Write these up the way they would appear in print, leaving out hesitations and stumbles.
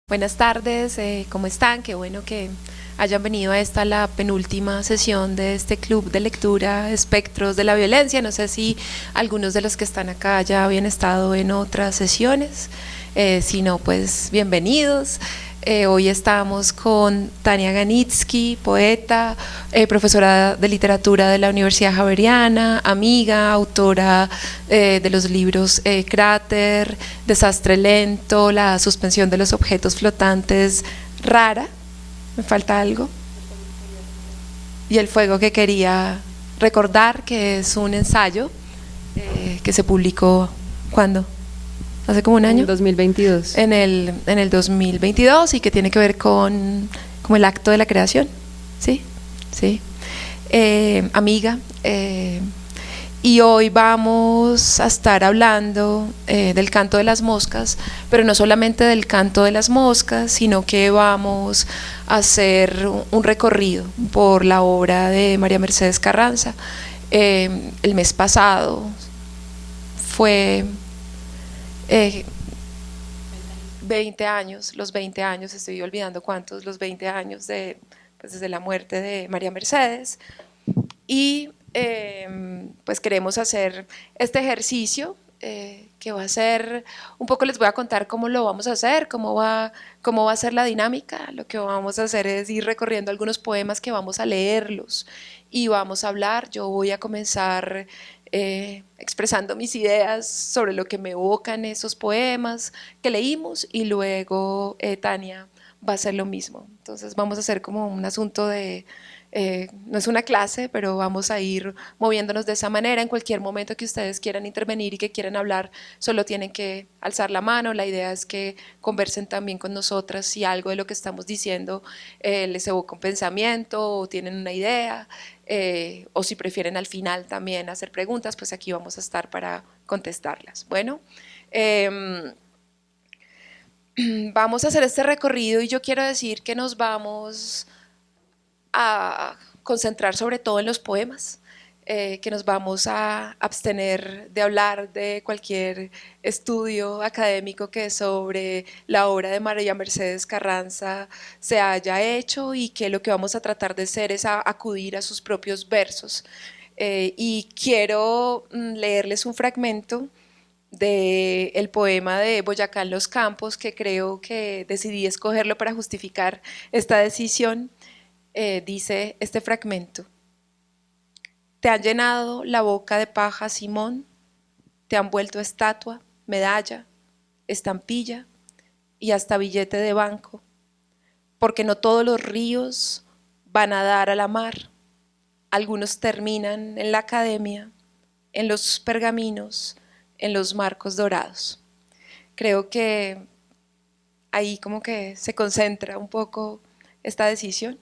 Buenas tardes, ¿cómo están? Qué bueno que hayan venido a esta, la penúltima sesión de este club de lectura Espectros de la Violencia. No sé si algunos de los que están acá ya habían estado en otras sesiones, si no, pues bienvenidos. Hoy estamos con Tania Ganitsky, poeta, profesora de literatura de la Universidad Javeriana, amiga, autora de los libros Cráter, Desastre Lento, La suspensión de los objetos flotantes, Rara, ¿me falta algo? Y El fuego que quería recordar, que es un ensayo que se publicó, ¿cuándo? Hace como un año. En 2022. En el 2022 y que tiene que ver con como el acto de la creación, ¿sí? Sí. Amiga, y hoy vamos a estar hablando del canto de las moscas, pero no solamente del canto de las moscas, sino que vamos a hacer un recorrido por la obra de María Mercedes Carranza. El mes pasado fue 20 años, los 20 años, estoy olvidando cuántos, los 20 años pues desde la muerte de María Mercedes. Y pues queremos hacer este ejercicio que va a ser, un poco les voy a contar cómo lo vamos a hacer, cómo va a ser la dinámica. Lo que vamos a hacer es ir recorriendo algunos poemas que vamos a leerlos y vamos a hablar. Yo voy a comenzar expresando mis ideas sobre lo que me evocan esos poemas que leímos y luego Tania va a hacer lo mismo. Entonces vamos a hacer como un asunto de no es una clase, pero vamos a ir moviéndonos de esa manera. En cualquier momento que ustedes quieran intervenir y que quieran hablar, solo tienen que alzar la mano. La idea es que conversen también con nosotras si algo de lo que estamos diciendo les evoca un pensamiento o tienen una idea, o si prefieren al final también hacer preguntas, pues aquí vamos a estar para contestarlas. Bueno, vamos a hacer este recorrido y yo quiero decir que nos vamos a concentrar sobre todo en los poemas, que nos vamos a abstener de hablar de cualquier estudio académico que sobre la obra de María Mercedes Carranza se haya hecho, y que lo que vamos a tratar de hacer es acudir a sus propios versos. Y quiero leerles un fragmento del poema de Boyacá en los Campos, que creo que decidí escogerlo para justificar esta decisión. Dice este fragmento: te han llenado la boca de paja, Simón, te han vuelto estatua, medalla, estampilla y hasta billete de banco, porque no todos los ríos van a dar a la mar, algunos terminan en la academia, en los pergaminos, en los marcos dorados. Creo que ahí como que se concentra un poco esta decisión,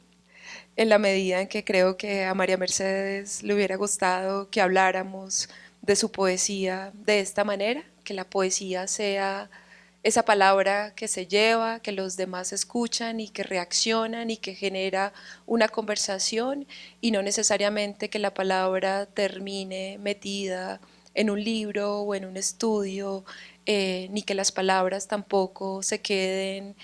en la medida en que creo que a María Mercedes le hubiera gustado que habláramos de su poesía de esta manera, que la poesía sea esa palabra que se lleva, que los demás escuchan y que reaccionan y que genera una conversación, y no necesariamente que la palabra termine metida en un libro o en un estudio, ni que las palabras tampoco se queden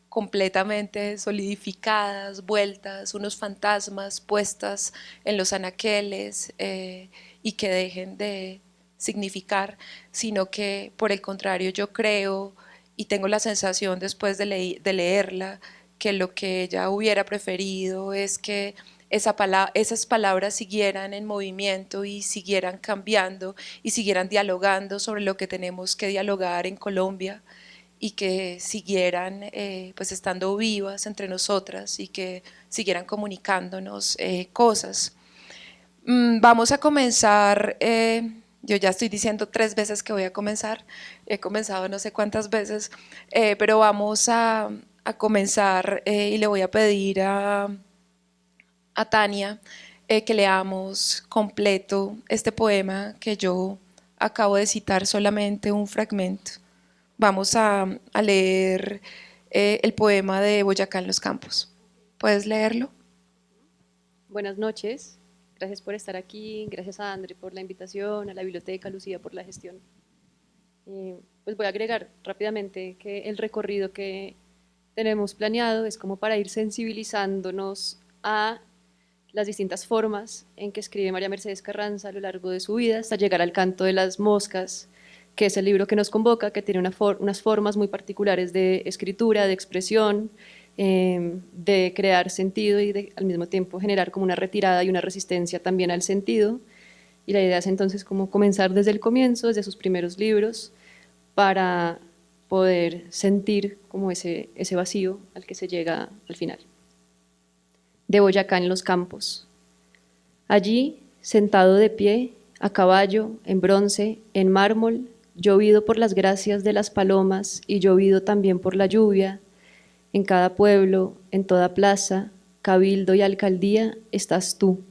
completamente solidificadas, vueltas, unos fantasmas puestas en los anaqueles, y que dejen de significar, sino que por el contrario yo creo y tengo la sensación después de leerla, que lo que ella hubiera preferido es que esas palabras siguieran en movimiento y siguieran cambiando y siguieran dialogando sobre lo que tenemos que dialogar en Colombia, y que siguieran pues estando vivas entre nosotras y que siguieran comunicándonos cosas. Vamos a comenzar, yo ya estoy diciendo 3 veces que voy a comenzar, he comenzado no sé cuántas veces, pero vamos a comenzar, y le voy a pedir a Tania que leamos completo este poema que yo acabo de citar solamente un fragmento. Vamos a leer el poema de Boyacá en los Campos. ¿Puedes leerlo? Buenas noches. Gracias por estar aquí. Gracias a André por la invitación, a la biblioteca, Lucía por la gestión. Pues voy a agregar rápidamente que el recorrido que tenemos planeado es como para ir sensibilizándonos a las distintas formas en que escribe María Mercedes Carranza a lo largo de su vida, hasta llegar al Canto de las Moscas, que es el libro que nos convoca, que tiene unas formas muy particulares de escritura, de expresión, de crear sentido y de al mismo tiempo generar como una retirada y una resistencia también al sentido. Y la idea es entonces como comenzar desde el comienzo, desde sus primeros libros, para poder sentir como ese vacío al que se llega al final. De Boyacá en los campos. Allí, sentado de pie, a caballo, en bronce, en mármol, llovido por las gracias de las palomas y llovido también por la lluvia, en cada pueblo, en toda plaza, cabildo y alcaldía, estás tú.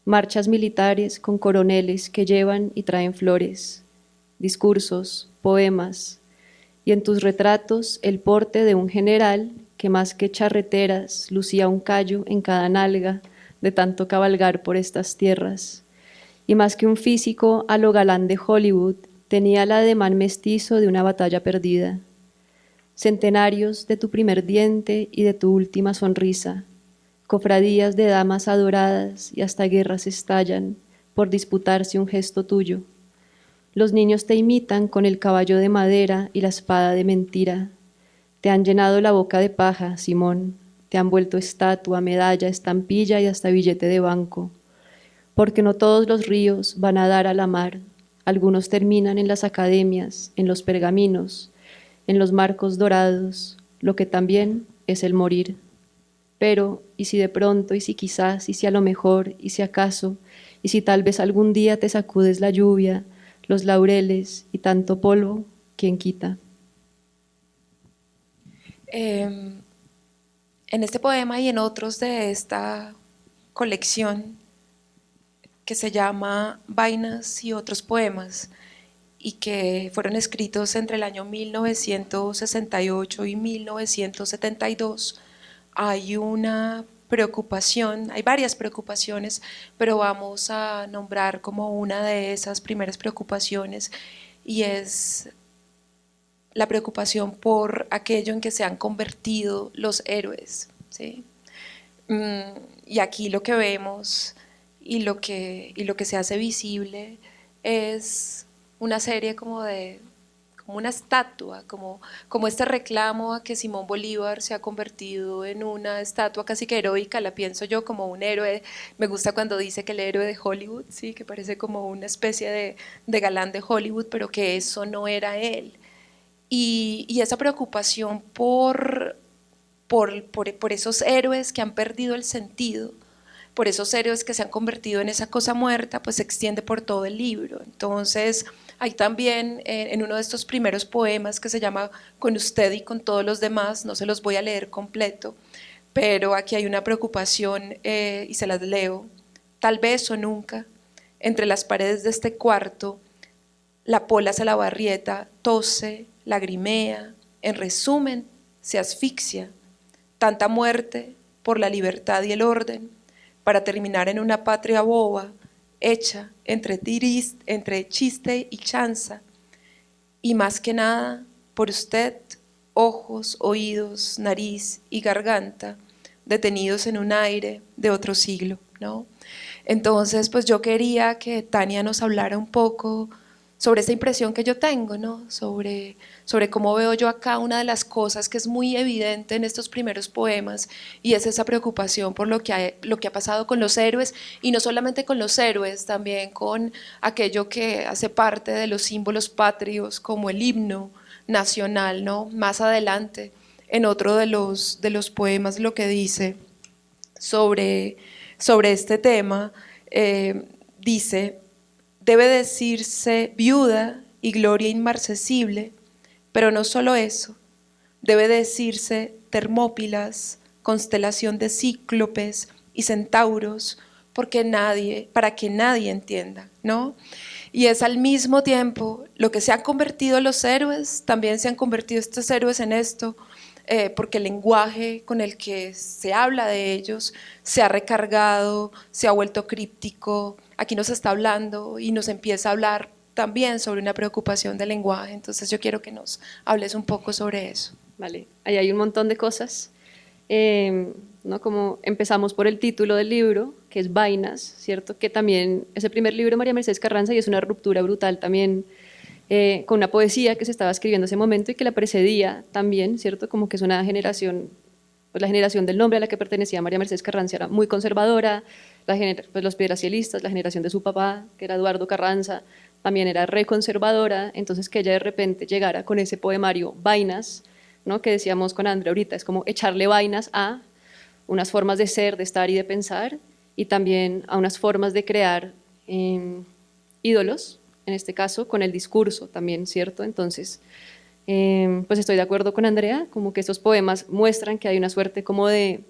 Marchas militares con coroneles que llevan y traen flores, discursos, poemas, y en tus retratos el porte de un general que más que charreteras lucía un callo en cada nalga de tanto cabalgar por estas tierras, y más que un físico a lo galán de Hollywood, tenía el ademán mestizo de una batalla perdida. Centenarios de tu primer diente y de tu última sonrisa, cofradías de damas adoradas y hasta guerras estallan por disputarse un gesto tuyo. Los niños te imitan con el caballo de madera y la espada de mentira. Te han llenado la boca de paja, Simón. Te han vuelto estatua, medalla, estampilla y hasta billete de banco. Porque no todos los ríos van a dar a la mar. Algunos terminan en las academias, en los pergaminos, en los marcos dorados, lo que también es el morir. Pero, y si de pronto, y si quizás, y si a lo mejor, y si acaso, y si tal vez algún día te sacudes la lluvia, los laureles y tanto polvo, ¿quién quita? En este poema y en otros de esta colección que se llama Vainas y otros poemas y que fueron escritos entre el año 1968 y 1972, hay una preocupación, hay varias preocupaciones, pero vamos a nombrar como una de esas primeras preocupaciones y es la preocupación por aquello en que se han convertido los héroes, ¿sí? Y aquí lo que vemos y lo que se hace visible es una serie como una estatua, como este reclamo a que Simón Bolívar se ha convertido en una estatua casi que heroica, la pienso yo como un héroe. Me gusta cuando dice que el héroe de Hollywood, sí, que parece como una especie de galán de Hollywood, pero que eso no era él. Y esa preocupación por esos héroes que han perdido el sentido, por esos héroes que se han convertido en esa cosa muerta, pues se extiende por todo el libro. Entonces, hay también en uno de estos primeros poemas que se llama Con usted y con todos los demás, no se los voy a leer completo, pero aquí hay una preocupación y se las leo. Tal vez o nunca, entre las paredes de este cuarto, la pola se la barrieta, tose, lagrimea, en resumen, se asfixia. Tanta muerte por la libertad y el orden, para terminar en una patria boba, hecha entre chiste y chanza, y más que nada, por usted, ojos, oídos, nariz y garganta, detenidos en un aire de otro siglo, ¿no? Entonces, pues yo quería que Tania nos hablara un poco sobre esta impresión que yo tengo, ¿no? Sobre cómo veo yo acá una de las cosas que es muy evidente en estos primeros poemas y es esa preocupación por lo que ha pasado con los héroes y no solamente con los héroes, también con aquello que hace parte de los símbolos patrios como el himno nacional, ¿no? Más adelante, en otro de los poemas lo que dice sobre este tema, dice: debe decirse viuda y gloria inmarcesible, pero no solo eso, debe decirse Termópilas, constelación de cíclopes y centauros, para que nadie entienda, ¿no? Y es al mismo tiempo lo que se han convertido los héroes, también se han convertido estos héroes en esto, porque el lenguaje con el que se habla de ellos se ha recargado, se ha vuelto críptico. Aquí nos está hablando y nos empieza a hablar también sobre una preocupación del lenguaje. Entonces yo quiero que nos hables un poco sobre eso. Vale, ahí hay un montón de cosas, ¿no? Como empezamos por el título del libro, que es Vainas, ¿cierto? Que también es el primer libro de María Mercedes Carranza y es una ruptura brutal también con una poesía que se estaba escribiendo en ese momento y que la precedía también, ¿cierto? Como que es una generación, pues la generación del nombre a la que pertenecía María Mercedes Carranza era muy conservadora, pues los piedracielistas, la generación de su papá, que era Eduardo Carranza, también era reconservadora, entonces que ella de repente llegara con ese poemario Vainas, ¿no? Que decíamos con Andrea ahorita, es como echarle vainas a unas formas de ser, de estar y de pensar, y también a unas formas de crear ídolos, en este caso con el discurso también, ¿cierto? Entonces, pues estoy de acuerdo con Andrea, como que estos poemas muestran que hay una suerte como de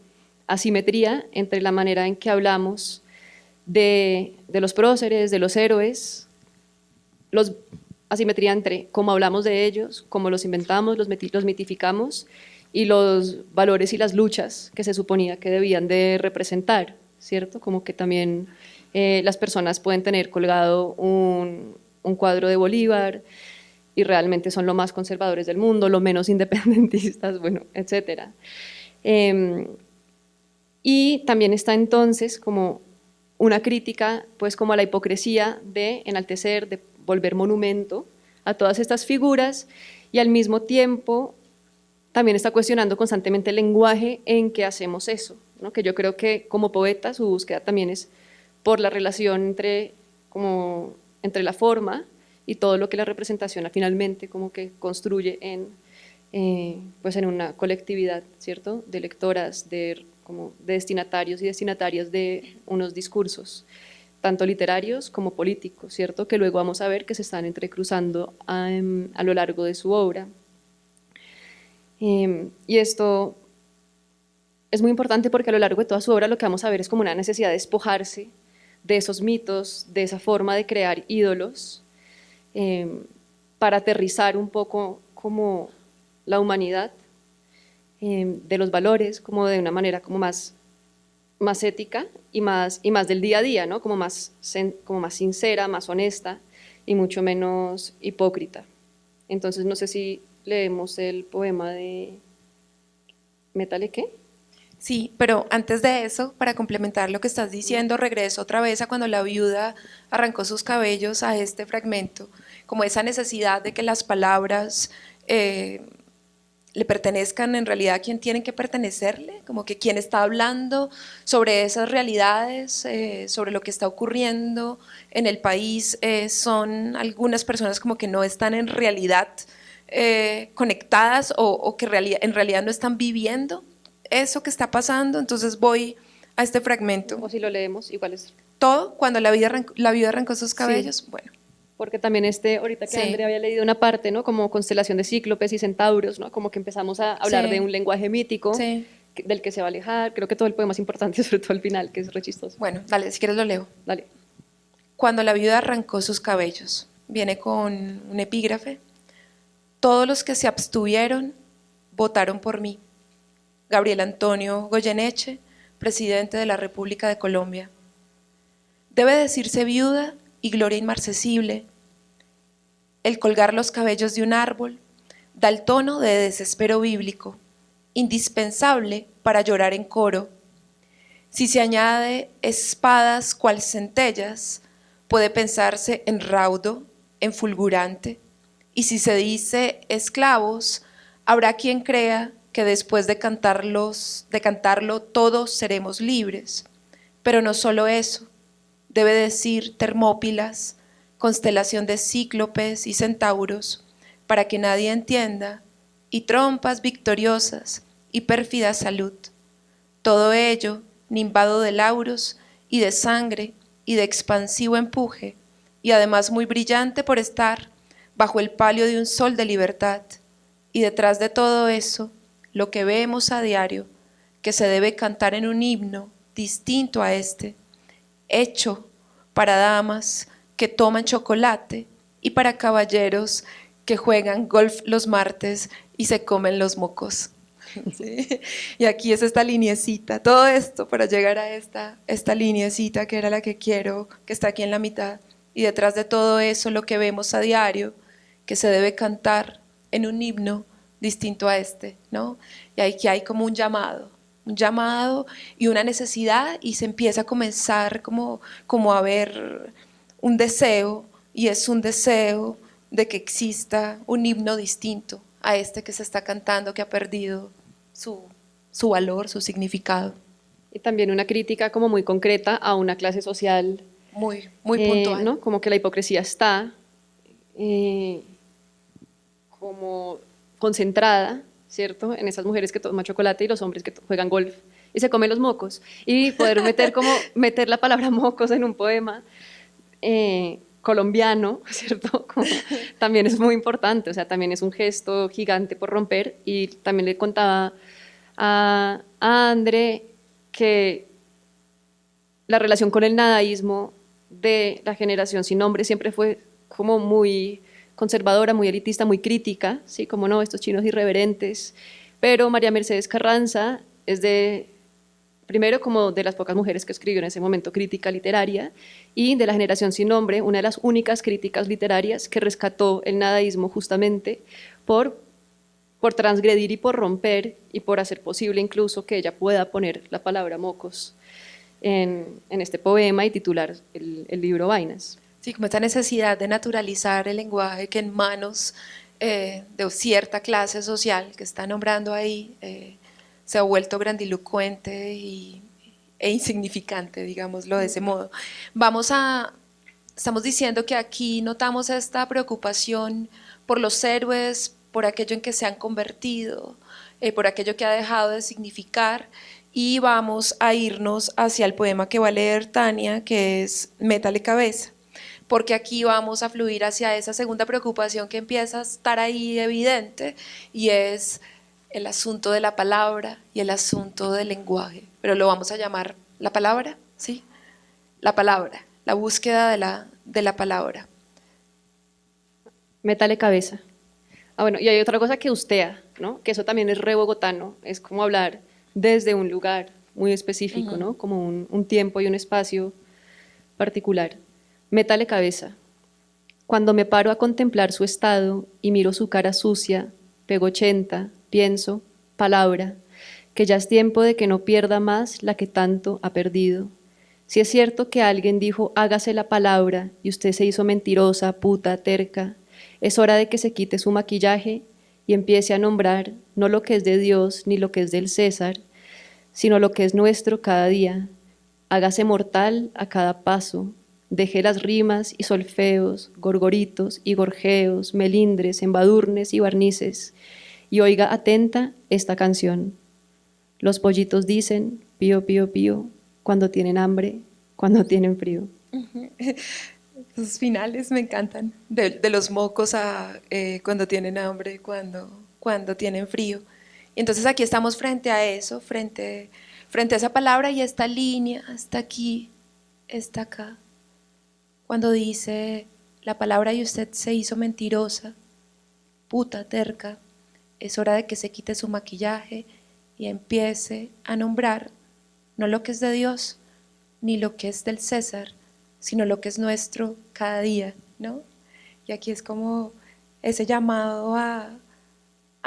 asimetría entre la manera en que hablamos de los próceres, de los héroes, asimetría entre cómo hablamos de ellos, cómo los inventamos, los mitificamos y los valores y las luchas que se suponía que debían de representar, ¿cierto? Como que también las personas pueden tener colgado un cuadro de Bolívar y realmente son lo más conservadores del mundo, lo menos independentistas, bueno, etcétera. Y también está entonces como una crítica, pues como a la hipocresía de enaltecer, de volver monumento a todas estas figuras y al mismo tiempo también está cuestionando constantemente el lenguaje en que hacemos eso, ¿no? Que yo creo que como poeta su búsqueda también es por la relación entre la forma y todo lo que la representación finalmente como que construye pues en una colectividad, ¿cierto? De lectoras, como de destinatarios y destinatarias de unos discursos, tanto literarios como políticos, ¿cierto? Que luego vamos a ver que se están entrecruzando a lo largo de su obra. Y esto es muy importante porque a lo largo de toda su obra lo que vamos a ver es como una necesidad de despojarse de esos mitos, de esa forma de crear ídolos, para aterrizar un poco como la humanidad, de los valores, como de una manera como más ética y más del día a día, ¿no? Como más sincera, más honesta y mucho menos hipócrita. Entonces no sé si leemos el poema de Métale qué. Sí, pero antes de eso, para complementar lo que estás diciendo, regreso otra vez a cuando la viuda arrancó sus cabellos a este fragmento, como esa necesidad de que las palabras le pertenezcan en realidad a quien tienen que pertenecerle, como que quien está hablando sobre esas realidades, sobre lo que está ocurriendo en el país, son algunas personas como que no están en realidad conectadas o que en realidad no están viviendo eso que está pasando. Entonces voy a este fragmento. O si lo leemos, igual es. Todo, cuando la viuda arrancó sus cabellos, sí. Bueno. Porque también ahorita que Sí. Andrea había leído una parte, ¿no? Como constelación de cíclopes y centauros, ¿no? Como que empezamos a hablar Sí. de un lenguaje mítico, Sí. Del que se va a alejar. Creo que todo el poema es importante, sobre todo al final, que es re chistoso. Bueno, dale, si quieres lo leo. Dale. Cuando la viuda arrancó sus cabellos, viene con un epígrafe. Todos los que se abstuvieron votaron por mí. Gabriel Antonio Goyeneche, presidente de la República de Colombia. Debe decirse viuda y gloria inmarcesible. El colgar los cabellos de un árbol da el tono de desespero bíblico, indispensable para llorar en coro. Si se añade espadas cual centellas, puede pensarse en raudo, en fulgurante. Y si se dice esclavos, habrá quien crea que después de cantarlo todos seremos libres. Pero no solo eso, debe decir Termópilas, constelación de cíclopes y centauros, para que nadie entienda, y trompas victoriosas y pérfida salud. Todo ello nimbado de lauros y de sangre y de expansivo empuje, y además muy brillante por estar bajo el palio de un sol de libertad. Y detrás de todo eso, lo que vemos a diario, que se debe cantar en un himno distinto a este, hecho para damas que toman chocolate y para caballeros que juegan golf los martes y se comen los mocos. ¿Sí? Y aquí es esta lineecita, todo esto para llegar a esta lineecita que era la que quiero, que está aquí en la mitad. Y detrás de todo eso, lo que vemos a diario, que se debe cantar en un himno distinto a este, ¿no? Y aquí hay como un llamado y una necesidad y se empieza a comenzar como a ver un deseo y es un deseo de que exista un himno distinto a este que se está cantando que ha perdido su, su valor, su significado. Y también una crítica como muy concreta a una clase social, Muy puntual. ¿no? Como que la hipocresía está eh, como concentrada, ¿cierto? En esas mujeres que toman chocolate y los hombres que juegan golf y se comen los mocos. Y poder meter la palabra mocos en un poema colombiano, ¿cierto? Como, también es muy importante, o sea, también es un gesto gigante por romper. Y también le contaba a André que la relación con el nadaísmo de la generación sin nombre siempre fue como muy conservadora, muy elitista, muy crítica, ¿sí? Como no, estos chinos irreverentes. Pero María Mercedes Carranza es primero como de las pocas mujeres que escribió en ese momento crítica literaria y de la generación sin nombre, una de las únicas críticas literarias que rescató el nadaísmo justamente por transgredir y por romper y por hacer posible incluso que ella pueda poner la palabra mocos en este poema y titular el libro Vainas. Sí, como esta necesidad de naturalizar el lenguaje que en manos de cierta clase social que está nombrando ahí se ha vuelto grandilocuente e insignificante, digámoslo de ese modo. Estamos diciendo que aquí notamos esta preocupación por los héroes, por aquello en que se han convertido, por aquello que ha dejado de significar, y vamos a irnos hacia el poema que va a leer Tania, que es Métale cabeza, porque aquí vamos a fluir hacia esa segunda preocupación que empieza a estar ahí evidente, y es el asunto de la palabra y el asunto del lenguaje, pero lo vamos a llamar la palabra, ¿sí? La palabra, la búsqueda de la palabra. Métale cabeza. Ah, bueno, y hay otra cosa que ustea, ¿no? Que eso también es re bogotano, es como hablar desde un lugar muy específico, ¿no? Como un tiempo y un espacio particular. Métale cabeza. Cuando me paro a contemplar su estado y miro su cara sucia, pegochenta, pienso, palabra, que ya es tiempo de que no pierda más la que tanto ha perdido. Si es cierto que alguien dijo hágase la palabra y usted se hizo mentirosa, puta, terca, es hora de que se quite su maquillaje y empiece a nombrar no lo que es de Dios ni lo que es del César, sino lo que es nuestro cada día. Hágase mortal a cada paso, deje las rimas y solfeos, gorgoritos y gorjeos, melindres, embadurnes y barnices, y oiga atenta esta canción. Los pollitos dicen pío, pío, pío, cuando tienen hambre, cuando tienen frío. Los finales me encantan, de los mocos a cuando tienen hambre, cuando tienen frío. Y entonces aquí estamos frente a eso, frente a esa palabra y esta línea, está aquí, está acá. Cuando dice la palabra y usted se hizo mentirosa, puta, terca, es hora de que se quite su maquillaje y empiece a nombrar no lo que es de Dios, ni lo que es del César, sino lo que es nuestro cada día, ¿no? Y aquí es como ese llamado a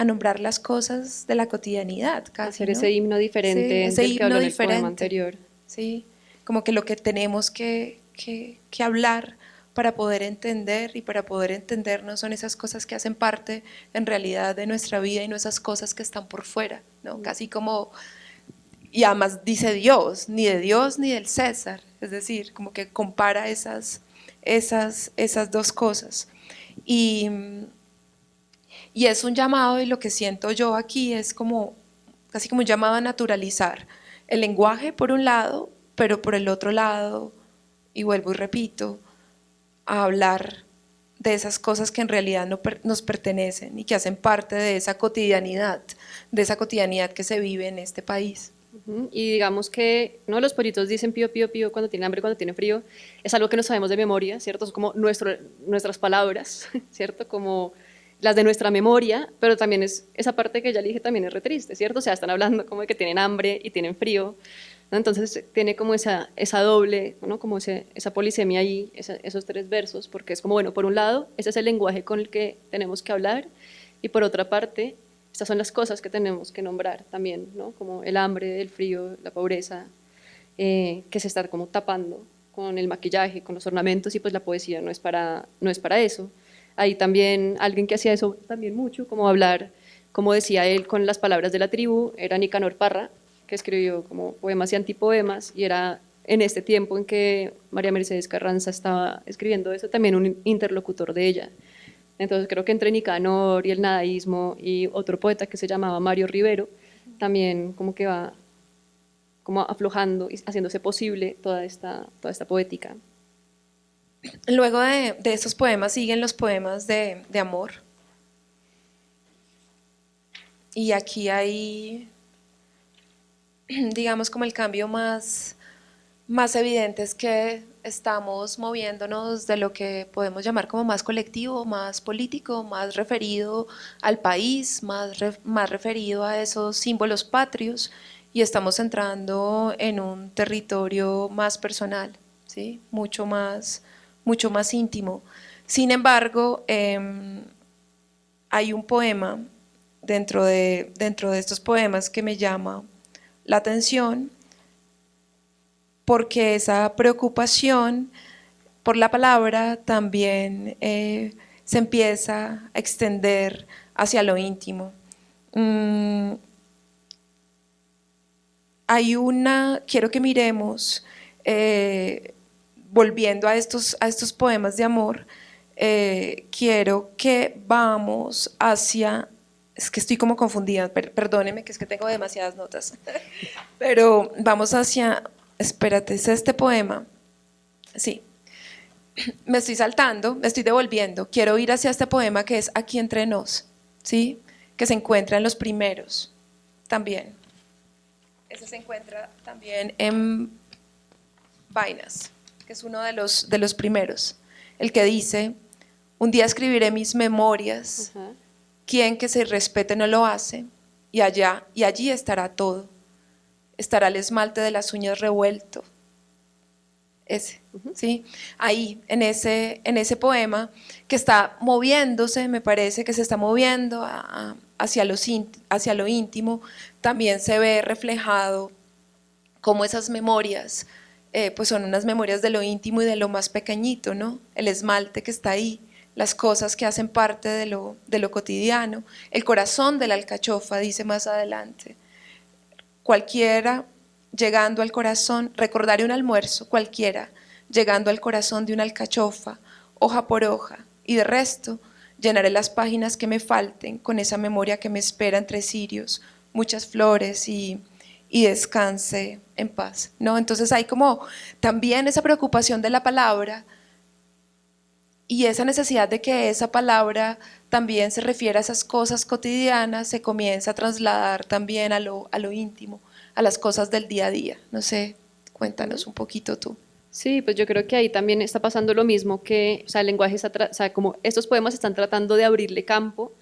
nombrar las cosas de la cotidianidad, casi, Hacer ¿no? ese himno diferente Sí, ese del que habló himno en el poema diferente, anterior. sí, como que lo que tenemos que hablar para poder entender y para poder entendernos son esas cosas que hacen parte en realidad de nuestra vida y no esas cosas que están por fuera, ¿no? Casi como, y además dice Dios, ni de Dios ni del César, es decir, como que compara esas dos cosas. Y, y es un llamado, y lo que siento yo aquí es como, casi como un llamado a naturalizar el lenguaje por un lado, pero por el otro lado, y vuelvo y repito, a hablar de esas cosas que en realidad no nos pertenecen y que hacen parte de esa cotidianidad que se vive en este país. Y digamos que no los pollitos dicen pío, pío, pío cuando tienen hambre, cuando tienen frío. Es algo que no sabemos de memoria, ¿cierto? Es como nuestras palabras, ¿cierto? Como las de nuestra memoria, pero también es esa parte que ya le dije también es re triste, ¿cierto? O sea, están hablando como de que tienen hambre y tienen frío, ¿no? Entonces tiene como esa doble, ¿no? Como esa polisemia ahí, esos tres versos, porque es como, bueno, por un lado, ese es el lenguaje con el que tenemos que hablar, y por otra parte, Estas son las cosas que tenemos que nombrar también, ¿no? Como el hambre, el frío, la pobreza, que se está como tapando con el maquillaje, con los ornamentos, y pues la poesía no es para eso. Hay también alguien que hacía eso también mucho, como hablar, como decía él, con las palabras de la tribu, era Nicanor Parra, que escribió como poemas y antipoemas, y era en este tiempo en que María Mercedes Carranza estaba escribiendo eso, también un interlocutor de ella. Entonces creo que entre Nicanor y el nadaísmo y otro poeta que se llamaba Mario Rivero, también como que va como aflojando y haciéndose posible toda esta poética. Luego de estos poemas siguen los poemas de amor. Y aquí hay, digamos, como el cambio más evidente es que estamos moviéndonos de lo que podemos llamar como más colectivo, más político, más referido al país, más referido a esos símbolos patrios, y estamos entrando en un territorio más personal, ¿sí? Mucho más íntimo. Sin embargo, hay un poema dentro de estos poemas que me llama la atención, porque esa preocupación por la palabra también se empieza a extender hacia lo íntimo. Quiero que miremos, volviendo a estos poemas de amor, quiero que vamos hacia, es que estoy como confundida, perdóneme que es que tengo demasiadas notas, pero vamos hacia, espérate, es este poema, sí, me estoy saltando, me estoy devolviendo, quiero ir hacia este poema que es Aquí entre nos, ¿sí? Que se encuentra en los primeros también. Ese se encuentra también en Vainas, que es uno de los primeros, el que dice, un día escribiré mis memorias, quien que se respete no lo hace, y allí estará todo, estará el esmalte de las uñas revuelto, ese, ¿sí? Ahí, en ese poema, que está moviéndose, me parece que se está moviendo hacia lo íntimo, también se ve reflejado cómo esas memorias, pues son unas memorias de lo íntimo y de lo más pequeñito, ¿no? El esmalte que está ahí, las cosas que hacen parte de lo cotidiano, el corazón de la alcachofa, dice más adelante. Cualquiera llegando al corazón, recordaré un almuerzo, cualquiera, llegando al corazón de una alcachofa, hoja por hoja, y de resto llenaré las páginas que me falten con esa memoria que me espera entre cirios, muchas flores y descanse en paz, ¿no? Entonces hay como también esa preocupación de la palabra y esa necesidad de que esa palabra también se refiere a esas cosas cotidianas, se comienza a trasladar también a lo íntimo, a las cosas del día a día. No sé, cuéntanos un poquito tú. Sí, pues yo creo que ahí también está pasando lo mismo que, o sea, el lenguaje está, o sea, como estos poemas están tratando de abrirle campo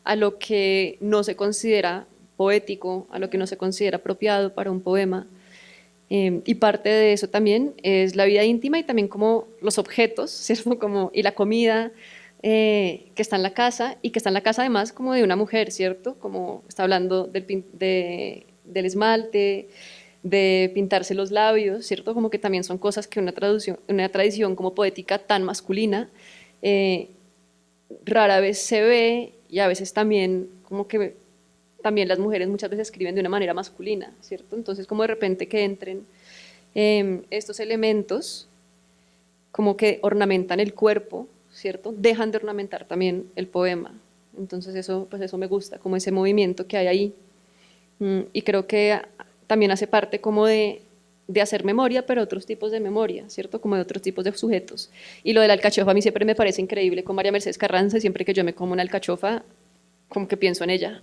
a lo que no se considera poético, a lo que no se considera apropiado para un poema. Y parte de eso también es la vida íntima y también como los objetos, ¿cierto? Como, y la comida que está en la casa y que está en la casa además como de una mujer, ¿cierto? Como está hablando del esmalte, de pintarse los labios, ¿cierto? Como que también son cosas que una tradición como poética tan masculina eh, rara vez se ve y a veces también como que también las mujeres muchas veces escriben de una manera masculina, ¿cierto? Entonces como de repente que entren estos elementos como que ornamentan el cuerpo, ¿cierto? Dejan de ornamentar también el poema. Entonces eso, pues eso me gusta, como ese movimiento que hay ahí. Y creo que también hace parte como de hacer memoria, pero otros tipos de memoria, ¿cierto? Como de otros tipos de sujetos. Y lo de la alcachofa a mí siempre me parece increíble con María Mercedes Carranza, siempre que yo me como una alcachofa, como que pienso en ella,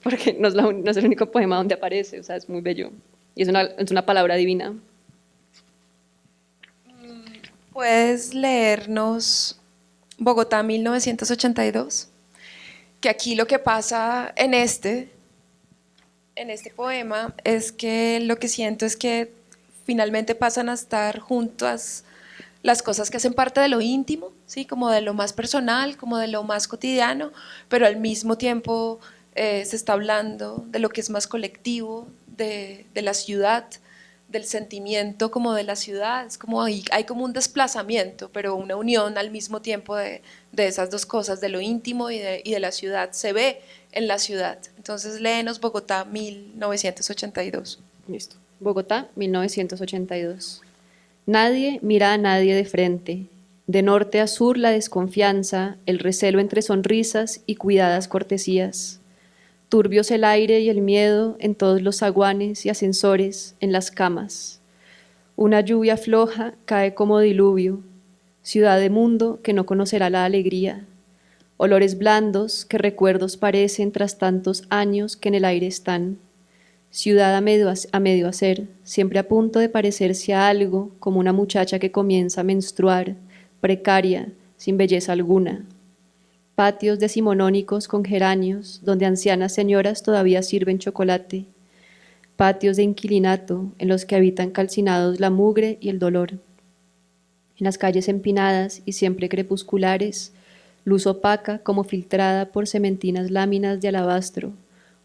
porque no es el único poema donde aparece, o sea, es muy bello. Y es una palabra divina. ¿Puedes leernos Bogotá 1982? Que aquí lo que pasa en este poema es que lo que siento es que finalmente pasan a estar juntas las cosas que hacen parte de lo íntimo, ¿sí? Como de lo más personal, como de lo más cotidiano, pero al mismo tiempo se está hablando de lo que es más colectivo, de la ciudad, del sentimiento como de la ciudad, es como hay como un desplazamiento, pero una unión al mismo tiempo de esas dos cosas, de lo íntimo y de la ciudad, se ve en la ciudad. Entonces léenos Bogotá 1982. Listo. Bogotá, 1982. Nadie mira a nadie de frente. De norte a sur la desconfianza, el recelo entre sonrisas y cuidadas cortesías. Turbios el aire y el miedo en todos los zaguanes y ascensores, en las camas. Una lluvia floja cae como diluvio, ciudad de mundo que no conocerá la alegría. Olores blandos que recuerdos parecen tras tantos años que en el aire están. Ciudad a medio hacer, siempre a punto de parecerse a algo, como una muchacha que comienza a menstruar, precaria, sin belleza alguna. Patios decimonónicos con geranios, donde ancianas señoras todavía sirven chocolate. Patios de inquilinato, en los que habitan calcinados la mugre y el dolor. En las calles empinadas y siempre crepusculares, luz opaca como filtrada por cementinas láminas de alabastro,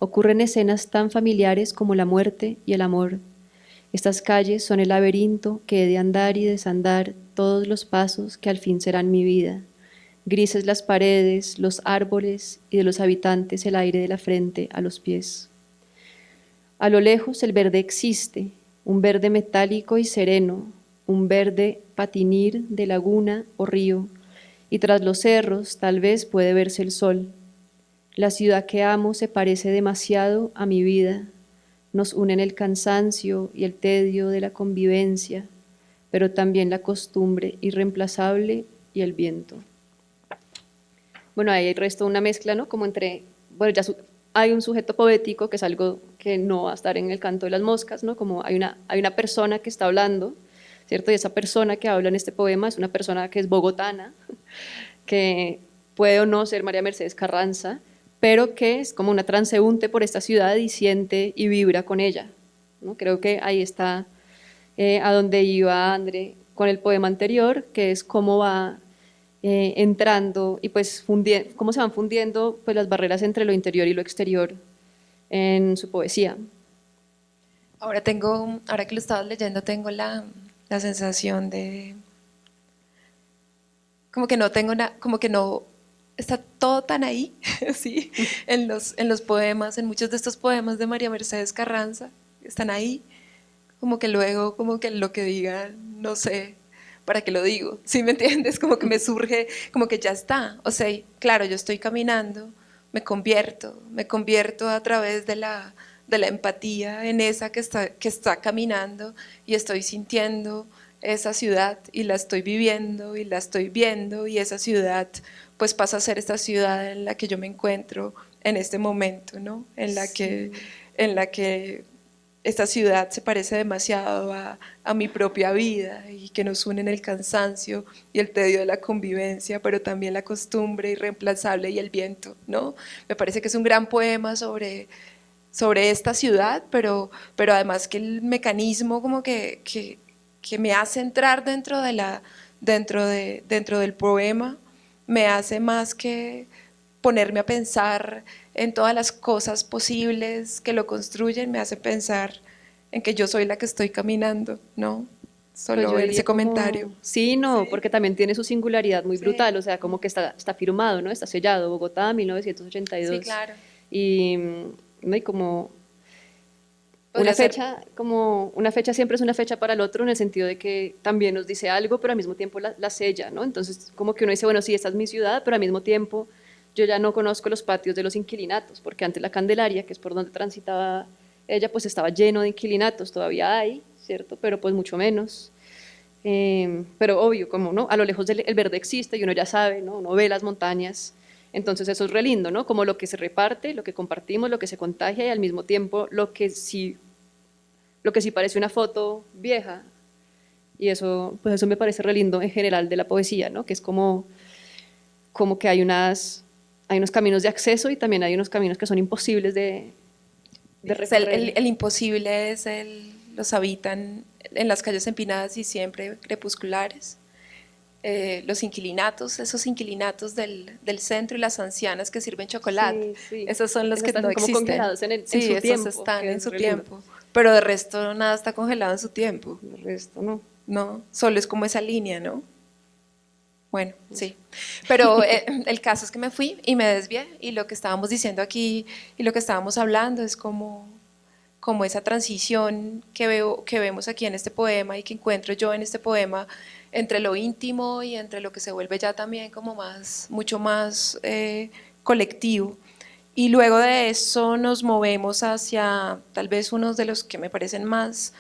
ocurren escenas tan familiares como la muerte y el amor. Estas calles son el laberinto que he de andar y desandar todos los pasos que al fin serán mi vida. Grises las paredes, los árboles y de los habitantes el aire de la frente a los pies. A lo lejos el verde existe, un verde metálico y sereno, un verde patinir de laguna o río, y tras los cerros tal vez puede verse el sol. La ciudad que amo se parece demasiado a mi vida, nos unen el cansancio y el tedio de la convivencia, pero también la costumbre irreemplazable y el viento. Bueno, ahí hay resto una mezcla, ¿no? Como entre, bueno, ya hay un sujeto poético que es algo que no va a estar en el canto de las moscas, ¿no? Como hay una persona que está hablando, ¿cierto? Y esa persona que habla en este poema es una persona que es bogotana, que puede o no ser María Mercedes Carranza, pero que es como una transeúnte por esta ciudad y siente y vibra con ella, ¿no? Creo que ahí está a donde iba André con el poema anterior, que es cómo va entrando y pues cómo se van fundiendo pues las barreras entre lo interior y lo exterior en su poesía. Ahora que lo estabas leyendo, tengo la sensación de como que no tengo nada, como que no está todo tan ahí, sí, en los poemas, en muchos de estos poemas de María Mercedes Carranza, están ahí, como que luego, como que lo que diga, no sé, ¿para qué lo digo? ¿Sí me entiendes? Como que me surge, como que ya está, o sea, claro, yo estoy caminando, me convierto a través de la empatía en esa que está caminando y estoy sintiendo esa ciudad y la estoy viviendo y la estoy viendo y esa ciudad pues pasa a ser esta ciudad en la que yo me encuentro en este momento, ¿no? Sí. En la que esta ciudad se parece demasiado a mi propia vida y que nos unen el cansancio y el tedio de la convivencia, pero también la costumbre irreemplazable y el viento, ¿no? Me parece que es un gran poema sobre esta ciudad, pero además que el mecanismo como que me hace entrar dentro del poema, me hace más que ponerme a pensar en todas las cosas posibles que lo construyen, me hace pensar en que yo soy la que estoy caminando, ¿no? Pues yo Solo diría ese como, comentario. sí, no, porque también tiene su singularidad muy Sí, brutal, o sea, como que está firmado, ¿no? Está sellado, Bogotá, sí, 1982. claro. Y, ¿no? Y como Podría ser, como una fecha siempre es una fecha para el otro en el sentido de que también nos dice algo, pero al mismo tiempo la sella, ¿no? Entonces, como que uno dice, bueno, sí, esta es mi ciudad, pero al mismo tiempo yo ya no conozco los patios de los inquilinatos, porque antes la Candelaria, que es por donde transitaba ella, pues estaba lleno de inquilinatos, todavía hay, ¿cierto? Pero pues mucho menos. Pero obvio, como no, a lo lejos el verde existe y uno ya sabe, ¿no? Uno ve las montañas, entonces eso es re lindo, ¿no? Como lo que se reparte, lo que compartimos, lo que se contagia y al mismo tiempo lo que sí parece una foto vieja. Y eso, pues eso me parece re lindo en general de la poesía, ¿no? Que es como que hay unos caminos de acceso y también hay unos caminos que son imposibles de es recorrer. el imposible los habitan en las calles empinadas y siempre crepusculares. los inquilinatos, esos inquilinatos del centro y las ancianas que sirven chocolate. Sí, sí. Esos son los Esos que están no como existen. congelados en Sí, su esos tiempo, están que en es su re lindo. tiempo. Pero de resto nada está congelado en su tiempo. El resto no. No, solo es como esa línea, ¿no? Bueno, sí. Pero el caso es que me fui y me desvié y lo que estábamos diciendo aquí y lo que estábamos hablando es como esa transición que veo, que vemos aquí en este poema y que encuentro yo en este poema entre lo íntimo y entre lo que se vuelve ya también como más, mucho más colectivo. Y luego de eso nos movemos hacia tal vez unos de los que me parecen más,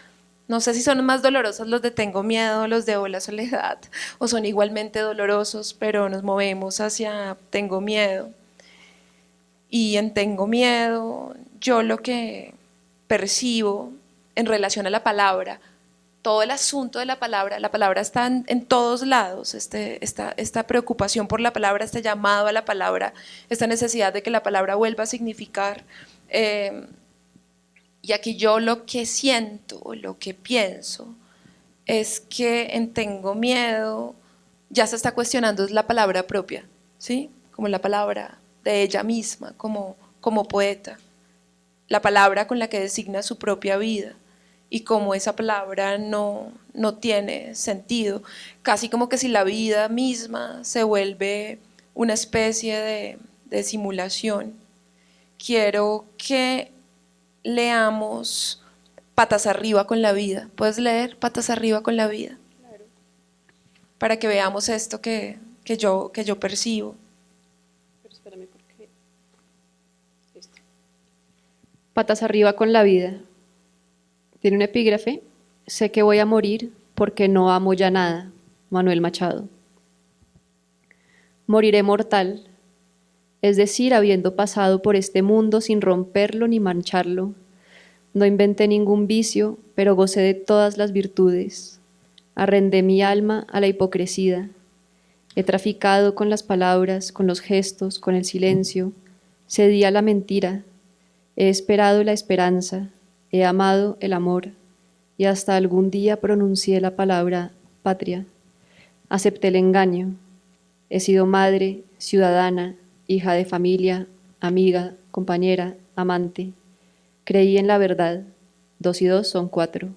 no sé si son más dolorosos los de Tengo Miedo, los de Hola Soledad, o son igualmente dolorosos, pero nos movemos hacia Tengo Miedo. Y en Tengo Miedo, yo lo que percibo en relación a la palabra, todo el asunto de la palabra está en todos lados, esta preocupación por la palabra, este llamado a la palabra, esta necesidad de que la palabra vuelva a significar. Y aquí yo lo que siento, lo que pienso, es que en Tengo Miedo ya se está cuestionando la palabra propia, ¿sí? Como la palabra de ella misma, como poeta, la palabra con la que designa su propia vida y como esa palabra no tiene sentido, casi como que si la vida misma se vuelve una especie de simulación. Quiero que leamos Patas arriba con la vida. ¿Puedes leer Patas arriba con la vida? Claro. Para que veamos esto que yo percibo. Pero espérame porque... Listo. Patas arriba con la vida. Tiene un epígrafe. Sé que voy a morir porque no amo ya nada. Manuel Machado. Moriré mortal, es decir, habiendo pasado por este mundo sin romperlo ni mancharlo. No inventé ningún vicio, pero gocé de todas las virtudes. Arrendé mi alma a la hipocresía. He traficado con las palabras, con los gestos, con el silencio. Cedí a la mentira. He esperado la esperanza. He amado el amor. Y hasta algún día pronuncié la palabra patria. Acepté el engaño. He sido madre, ciudadana, hija de familia, amiga, compañera, amante. Creí en la verdad. 2 y 2 son 4.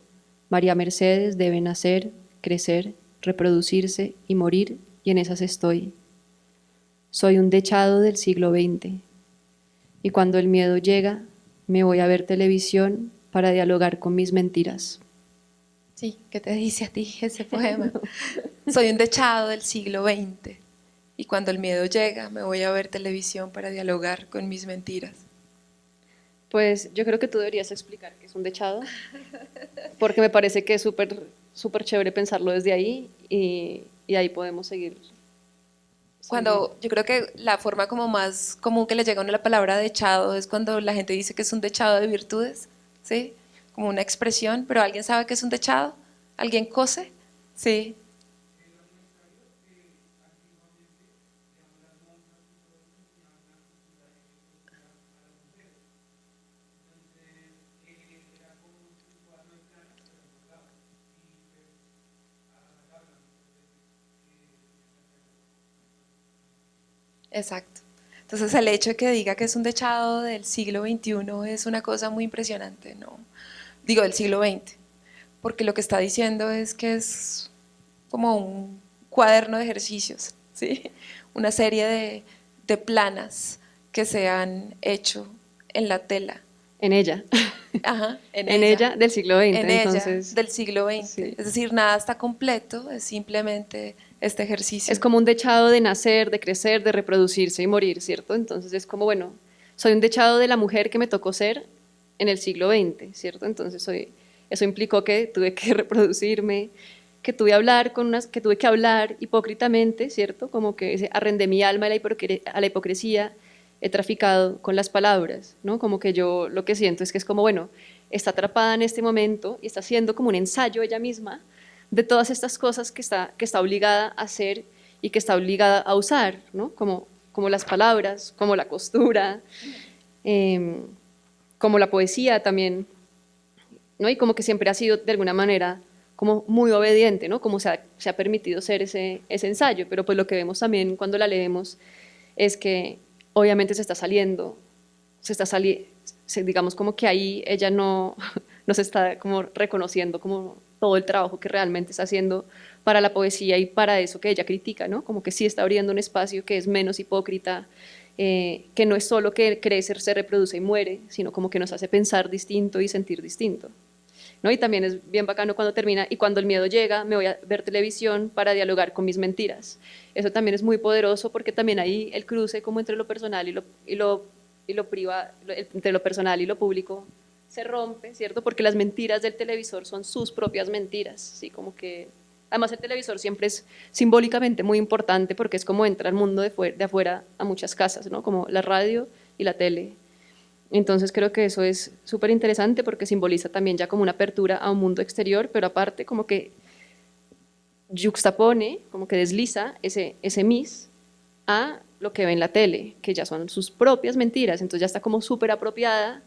María Mercedes debe nacer, crecer, reproducirse y morir, y en esas estoy. Soy un dechado del siglo XX. Y cuando el miedo llega, me voy a ver televisión para dialogar con mis mentiras. Sí, ¿qué te dice a ti ese poema? Soy un dechado del siglo XX y cuando el miedo llega me voy a ver televisión para dialogar con mis mentiras. Pues yo creo que tú deberías explicar qué es un dechado, porque me parece que es súper chévere pensarlo desde ahí y ahí podemos seguir. Cuando yo creo que la forma como más común que le llega a uno la palabra dechado es cuando la gente dice que es un dechado de virtudes, ¿sí? Como una expresión, pero ¿alguien sabe qué es un dechado? ¿Alguien cose? Sí. Exacto. Entonces el hecho de que diga que es un dechado del siglo XXI es una cosa muy impresionante, ¿no? Digo del siglo XX, porque lo que está diciendo es que es como un cuaderno de ejercicios, ¿sí? Una serie de planas que se han hecho en la tela. En ella, Ajá, en ella del siglo XX, en entonces ella del siglo XX. sí. Es decir, nada está completo, es simplemente este ejercicio. Es como un dechado de nacer, de crecer, de reproducirse y morir, ¿cierto? Entonces es como, bueno, soy un dechado de la mujer que me tocó ser en el siglo XX, ¿cierto? Entonces eso implicó que tuve que reproducirme, que que tuve que hablar hipócritamente, ¿cierto? Como que arrendé mi alma a la hipocresía, he traficado con las palabras, ¿no? Como que yo lo que siento es que es como, bueno, está atrapada en este momento y está haciendo como un ensayo ella misma de todas estas cosas que está obligada a hacer y que está obligada a usar, ¿no? Como las palabras, como la costura, eh, como la poesía también, ¿no? Y como que siempre ha sido de alguna manera como muy obediente, ¿no? Como se ha permitido ser ese ensayo, pero pues lo que vemos también cuando la leemos es que obviamente digamos como que ahí ella no, no se está como reconociendo como todo el trabajo que realmente está haciendo para la poesía y para eso que ella critica, ¿no? Como que sí está abriendo un espacio que es menos hipócrita, que no es solo que crece, se reproduce y muere, sino como que nos hace pensar distinto y sentir distinto, ¿no? Y también es bien bacano cuando termina y cuando el miedo llega, me voy a ver televisión para dialogar con mis mentiras. Eso también es muy poderoso porque también ahí el cruce como entre lo personal y lo privado, entre lo personal y lo público se rompe, ¿cierto? Porque las mentiras del televisor son sus propias mentiras, ¿sí? Como que además el televisor siempre es simbólicamente muy importante porque es como entra al mundo de afuera a muchas casas, ¿no? Como la radio y la tele. Entonces creo que eso es súper interesante porque simboliza también ya como una apertura a un mundo exterior, pero aparte como que yuxtapone, como que desliza ese mis a lo que ve en la tele, que ya son sus propias mentiras, entonces ya está como súper apropiada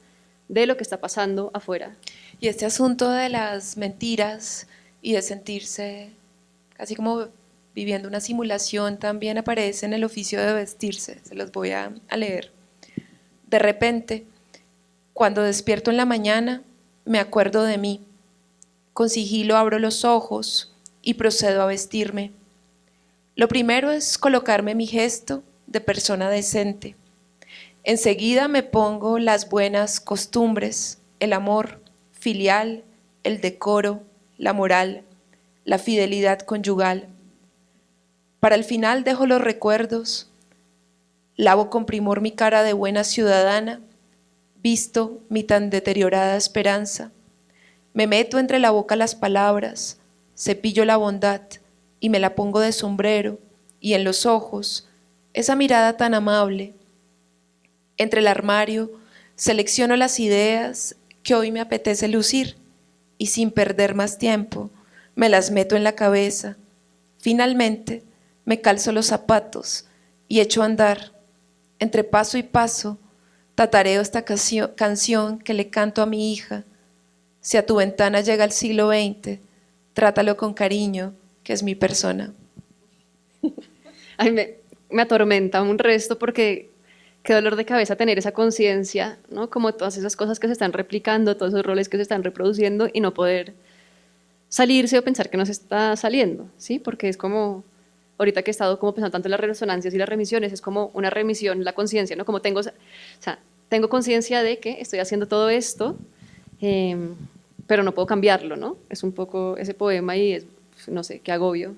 de lo que está pasando afuera. Y este asunto de las mentiras y de sentirse casi como viviendo una simulación también aparece en el oficio de vestirse. Se los voy a leer. De repente, cuando despierto en la mañana, me acuerdo de mí. Con sigilo abro los ojos y procedo a vestirme. Lo primero es colocarme mi gesto de persona decente. Enseguida me pongo las buenas costumbres, el amor filial, el decoro, la moral, la fidelidad conyugal. Para el final dejo los recuerdos, lavo con primor mi cara de buena ciudadana, visto mi tan deteriorada esperanza, me meto entre la boca las palabras, cepillo la bondad y me la pongo de sombrero, y en los ojos esa mirada tan amable. Entre el armario selecciono las ideas que hoy me apetece lucir y sin perder más tiempo me las meto en la cabeza. Finalmente me calzo los zapatos y echo a andar. Entre paso y paso tatareo esta canción que le canto a mi hija. Si a tu ventana llega el siglo XX, trátalo con cariño, que es mi persona. Ay, me atormenta un resto porque qué dolor de cabeza tener esa conciencia, ¿no? Como todas esas cosas que se están replicando, todos esos roles que se están reproduciendo y no poder salirse o pensar que no se está saliendo, ¿sí? Porque es como, ahorita que he estado como pensando tanto en las resonancias y las remisiones, es como una remisión, la conciencia, ¿no? Como tengo, o sea, tengo conciencia de que estoy haciendo todo esto, eh, pero no puedo cambiarlo, ¿no? Es un poco ese poema y es, no sé, qué agobio.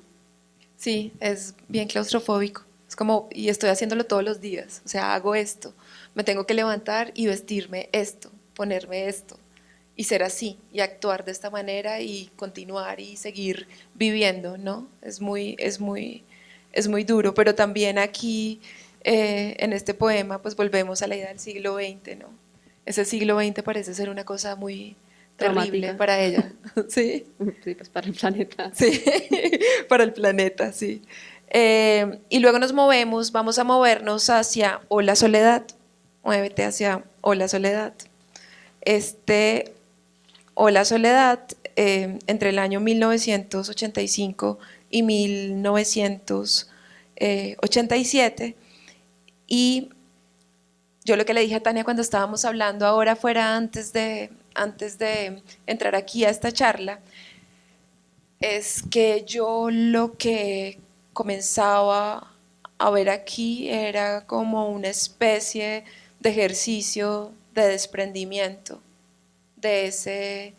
Sí, es bien claustrofóbico. Es como, y estoy haciéndolo todos los días. O sea, hago esto. Me tengo que levantar y vestirme esto, ponerme esto, y ser así, y actuar de esta manera, y continuar y seguir viviendo, ¿no? Es muy duro, pero también aquí, en este poema, pues volvemos a la idea del siglo XX, ¿no? Ese siglo XX parece ser una cosa muy terrible Traumática. para ella, ¿sí? Sí, pues para el planeta. Sí, para el planeta, sí. Y luego vamos a movernos hacia O la soledad. Muévete hacia O la soledad. Este O la soledad, entre el año 1985 y 1987. Y yo lo que le dije a Tania cuando estábamos hablando ahora fuera antes de entrar aquí a esta charla, es que yo lo que comenzaba a ver aquí era como una especie de ejercicio de desprendimiento de ese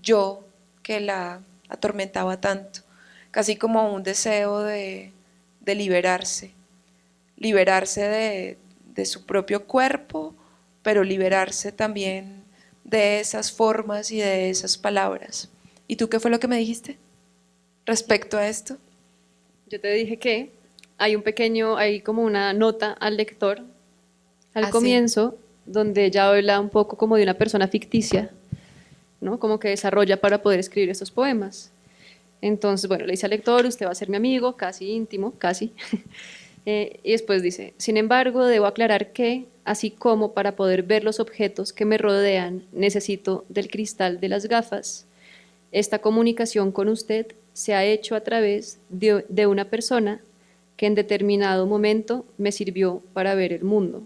yo que la atormentaba tanto, casi como un deseo de liberarse de su propio cuerpo, pero liberarse también de esas formas y de esas palabras. ¿Y tú qué fue lo que me dijiste respecto a esto? Yo te dije que hay como una nota al lector al Así. comienzo, donde ella habla un poco como de una persona ficticia, ¿no? Como que desarrolla para poder escribir estos poemas. Entonces, bueno, le dice al lector, usted va a ser mi amigo, casi íntimo, casi. Y después dice, sin embargo, debo aclarar que, así como para poder ver los objetos que me rodean, necesito del cristal de las gafas, Esta comunicación con usted se ha hecho a través de una persona que en determinado momento me sirvió para ver el mundo.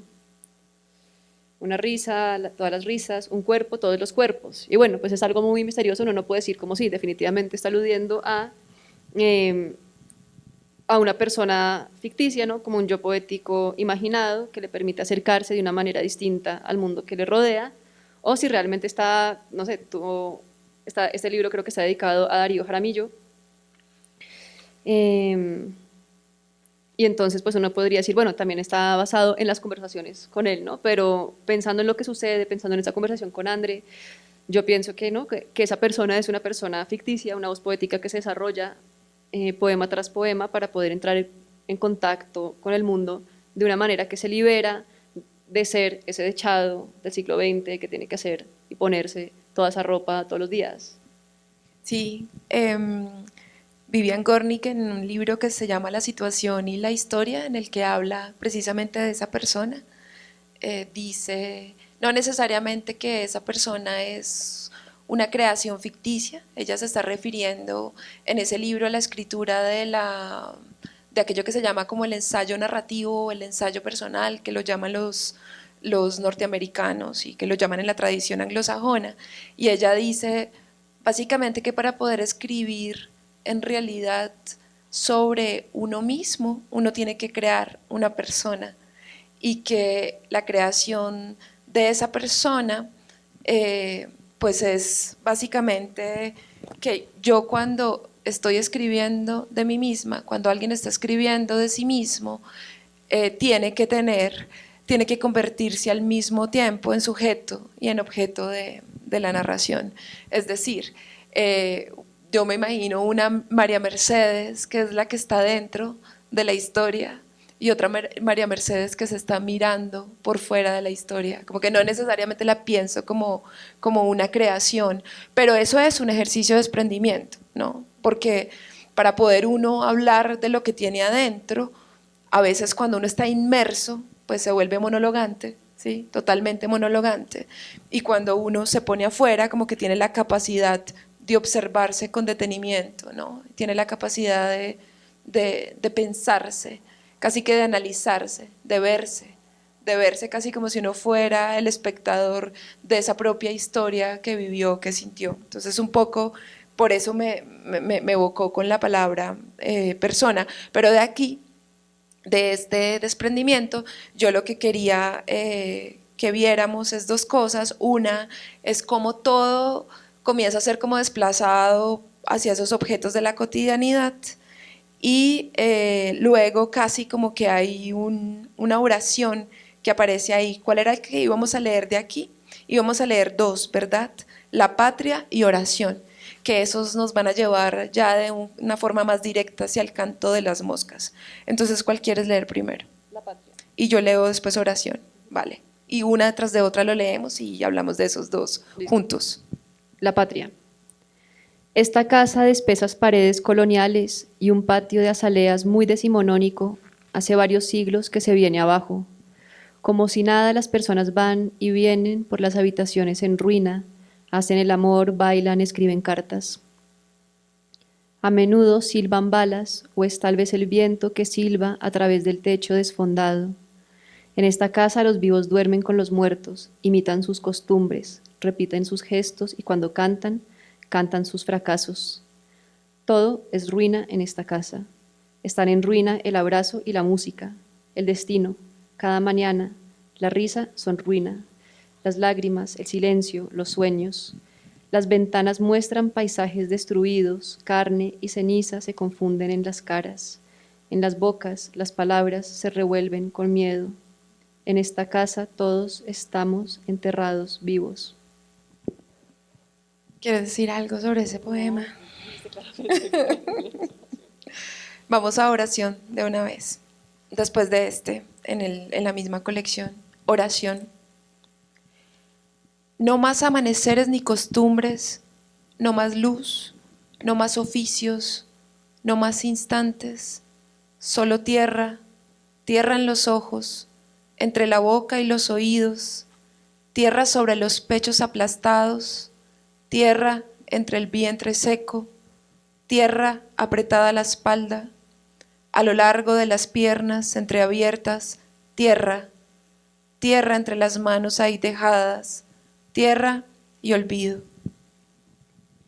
Una risa, todas las risas, un cuerpo, todos los cuerpos. Y bueno, pues es algo muy misterioso, uno no puede decir como sí, definitivamente está aludiendo a una persona ficticia, ¿no? Como un yo poético imaginado que le permite acercarse de una manera distinta al mundo que le rodea, o si realmente está, no sé, este libro creo que está dedicado a Darío Jaramillo, eh, y entonces pues uno podría decir, bueno, también está basado en las conversaciones con él, ¿no? Pero pensando en lo que sucede, pensando en esa conversación con André, yo pienso que, ¿no? que esa persona es una persona ficticia, una voz poética que se desarrolla poema tras poema para poder entrar en contacto con el mundo de una manera que se libera de ser ese dechado del siglo XX que tiene que hacer y ponerse toda esa ropa todos los días. Sí, Vivian Gornick en un libro que se llama La situación y la historia, en el que habla precisamente de esa persona, dice no necesariamente que esa persona es una creación ficticia, ella se está refiriendo en ese libro a la escritura de aquello que se llama como el ensayo narrativo o el ensayo personal, que lo llaman los norteamericanos y que lo llaman en la tradición anglosajona, y ella dice básicamente que para poder escribir en realidad sobre uno mismo, uno tiene que crear una persona y que la creación de esa persona pues es básicamente que yo cuando estoy escribiendo de mí misma, cuando alguien está escribiendo de sí mismo, tiene que convertirse al mismo tiempo en sujeto y en objeto de la narración. Es decir, yo me imagino una María Mercedes, que es la que está dentro de la historia, y otra María Mercedes que se está mirando por fuera de la historia, como que no necesariamente la pienso como una creación, pero eso es un ejercicio de desprendimiento, ¿no? Porque para poder uno hablar de lo que tiene adentro, a veces cuando uno está inmerso, pues se vuelve monologante, ¿sí? Totalmente monologante. Y cuando uno se pone afuera, como que tiene la capacidad de observarse con detenimiento, ¿no? Tiene la capacidad de pensarse, casi que de analizarse, de verse casi como si uno fuera el espectador de esa propia historia que vivió, que sintió. Entonces un poco por eso me evocó con la palabra persona, pero de aquí de este desprendimiento, yo lo que quería que viéramos es dos cosas. Una es cómo todo comienza a ser como desplazado hacia esos objetos de la cotidianidad y luego casi como que hay una oración que aparece ahí. ¿Cuál era el que íbamos a leer de aquí? Íbamos a leer dos, ¿verdad? La patria y oración, que esos nos van a llevar ya de una forma más directa hacia el canto de las moscas. Entonces, ¿cuál quieres leer primero? La patria. Y yo leo después oración, ¿vale? Y una detrás de otra lo leemos y hablamos de esos dos Listo. juntos. La patria. Esta casa de espesas paredes coloniales y un patio de azaleas muy decimonónico hace varios siglos que se viene abajo. Como si nada, las personas van y vienen por las habitaciones en ruina, hacen el amor, bailan, escriben cartas. A menudo silban balas, o es tal vez el viento que silba a través del techo desfondado. En esta casa los vivos duermen con los muertos, imitan sus costumbres, repiten sus gestos y cuando cantan, cantan sus fracasos. Todo es ruina en esta casa. Están en ruina el abrazo y la música, el destino, cada mañana, la risa son ruina, las lágrimas, el silencio, los sueños. Las ventanas muestran paisajes destruidos, carne y ceniza se confunden en las caras. En las bocas las palabras se revuelven con miedo. En esta casa todos estamos enterrados vivos. ¿Quieres decir algo sobre ese poema? Vamos a oración de una vez. Después de este, en la misma colección, oración. No más amaneceres ni costumbres, no más luz, no más oficios, no más instantes, solo tierra, tierra en los ojos, entre la boca y los oídos, tierra sobre los pechos aplastados, tierra entre el vientre seco, tierra apretada a la espalda, a lo largo de las piernas entreabiertas, tierra, tierra entre las manos ahí dejadas, tierra y olvido.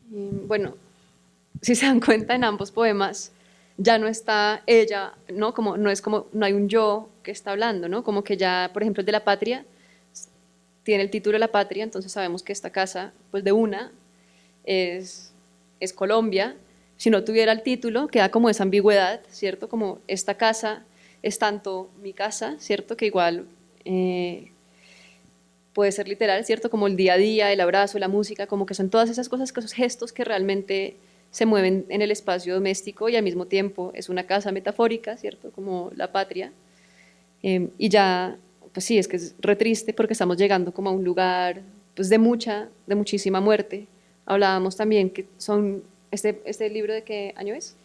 Bueno, si se dan cuenta, en ambos poemas ya no está ella, ¿no? Como, no es como, no hay un yo que está hablando, ¿no? Como que ya, por ejemplo, el de La Patria tiene el título de La Patria, entonces sabemos que esta casa, pues de una, es Colombia. Si no tuviera el título, queda como esa ambigüedad, ¿cierto? Como esta casa es tanto mi casa, ¿cierto? Que igual puede ser literal, ¿cierto? Como el día a día, el abrazo, la música, como que son todas esas cosas, esos gestos que realmente se mueven en el espacio doméstico y al mismo tiempo es una casa metafórica, ¿cierto? Como la patria. Y ya, pues sí, es que es re triste porque estamos llegando como a un lugar pues de muchísima muerte. Hablábamos también que son, este libro ¿de qué año es?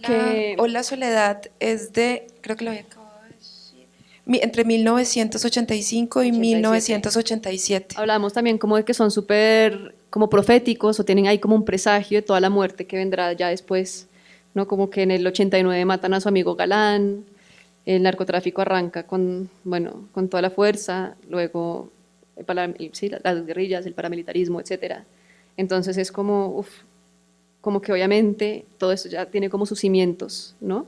Que Hola Soledad es de, creo que lo había acabado de decir, entre 1985 y 87. 1987. Hablábamos también como de que son súper como proféticos o tienen ahí como un presagio de toda la muerte que vendrá ya después, ¿no? Como que en el 89 matan a su amigo Galán, el narcotráfico arranca con, bueno, con toda la fuerza, luego sí, las guerrillas, el paramilitarismo, etcétera. Entonces es como, como que obviamente todo eso ya tiene como sus cimientos, ¿no?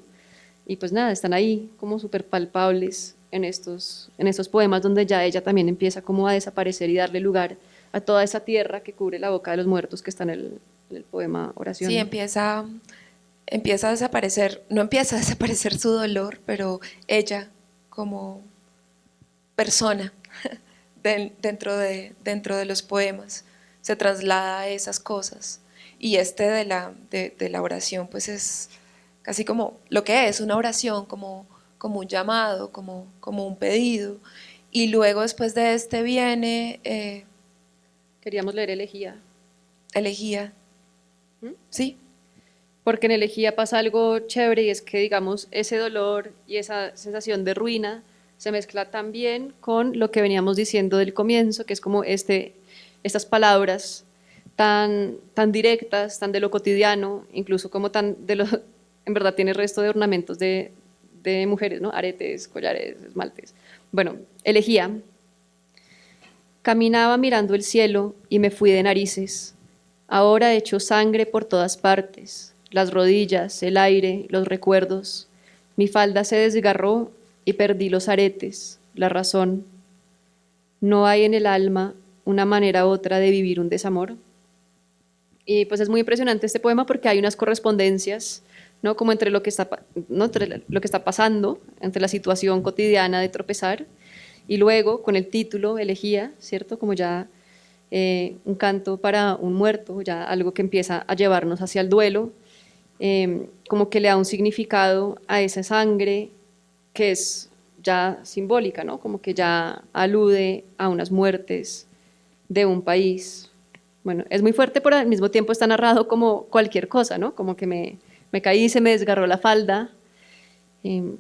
Y pues nada, están ahí como súper palpables en estos poemas donde ya ella también empieza como a desaparecer y darle lugar a toda esa tierra que cubre la boca de los muertos que está en el poema Oración. Sí, empieza a desaparecer, no empieza a desaparecer su dolor, pero ella como persona dentro de los poemas se traslada a esas cosas. Y este de la oración pues es casi como lo que es una oración, como un llamado, como un pedido. Y luego después de este viene Queríamos leer Elegía. Elegía, ¿Mm? ¿sí? Porque en Elegía pasa algo chévere y es que, digamos, ese dolor y esa sensación de ruina se mezcla también con lo que veníamos diciendo del comienzo, que es como estas palabras tan directas, tan de lo cotidiano, incluso como tan de lo, en verdad tiene resto de ornamentos de mujeres, ¿no? Aretes, collares, esmaltes. Bueno, Elegía. Caminaba mirando el cielo y me fui de narices. Ahora echo sangre por todas partes, las rodillas, el aire, los recuerdos. Mi falda se desgarró y perdí los aretes, la razón. No hay en el alma una manera otra de vivir un desamor. Y pues es muy impresionante este poema porque hay unas correspondencias, ¿no? Como entre lo que está, ¿no? Entre lo que está pasando, entre la situación cotidiana de tropezar y luego con el título Elegía, ¿cierto? Como ya un canto para un muerto, ya algo que empieza a llevarnos hacia el duelo, como que le da un significado a esa sangre que es ya simbólica, ¿no? Como que ya alude a unas muertes de un país. Bueno, es muy fuerte, pero al mismo tiempo está narrado como cualquier cosa, ¿no? Como que me caí, se me desgarró la falda,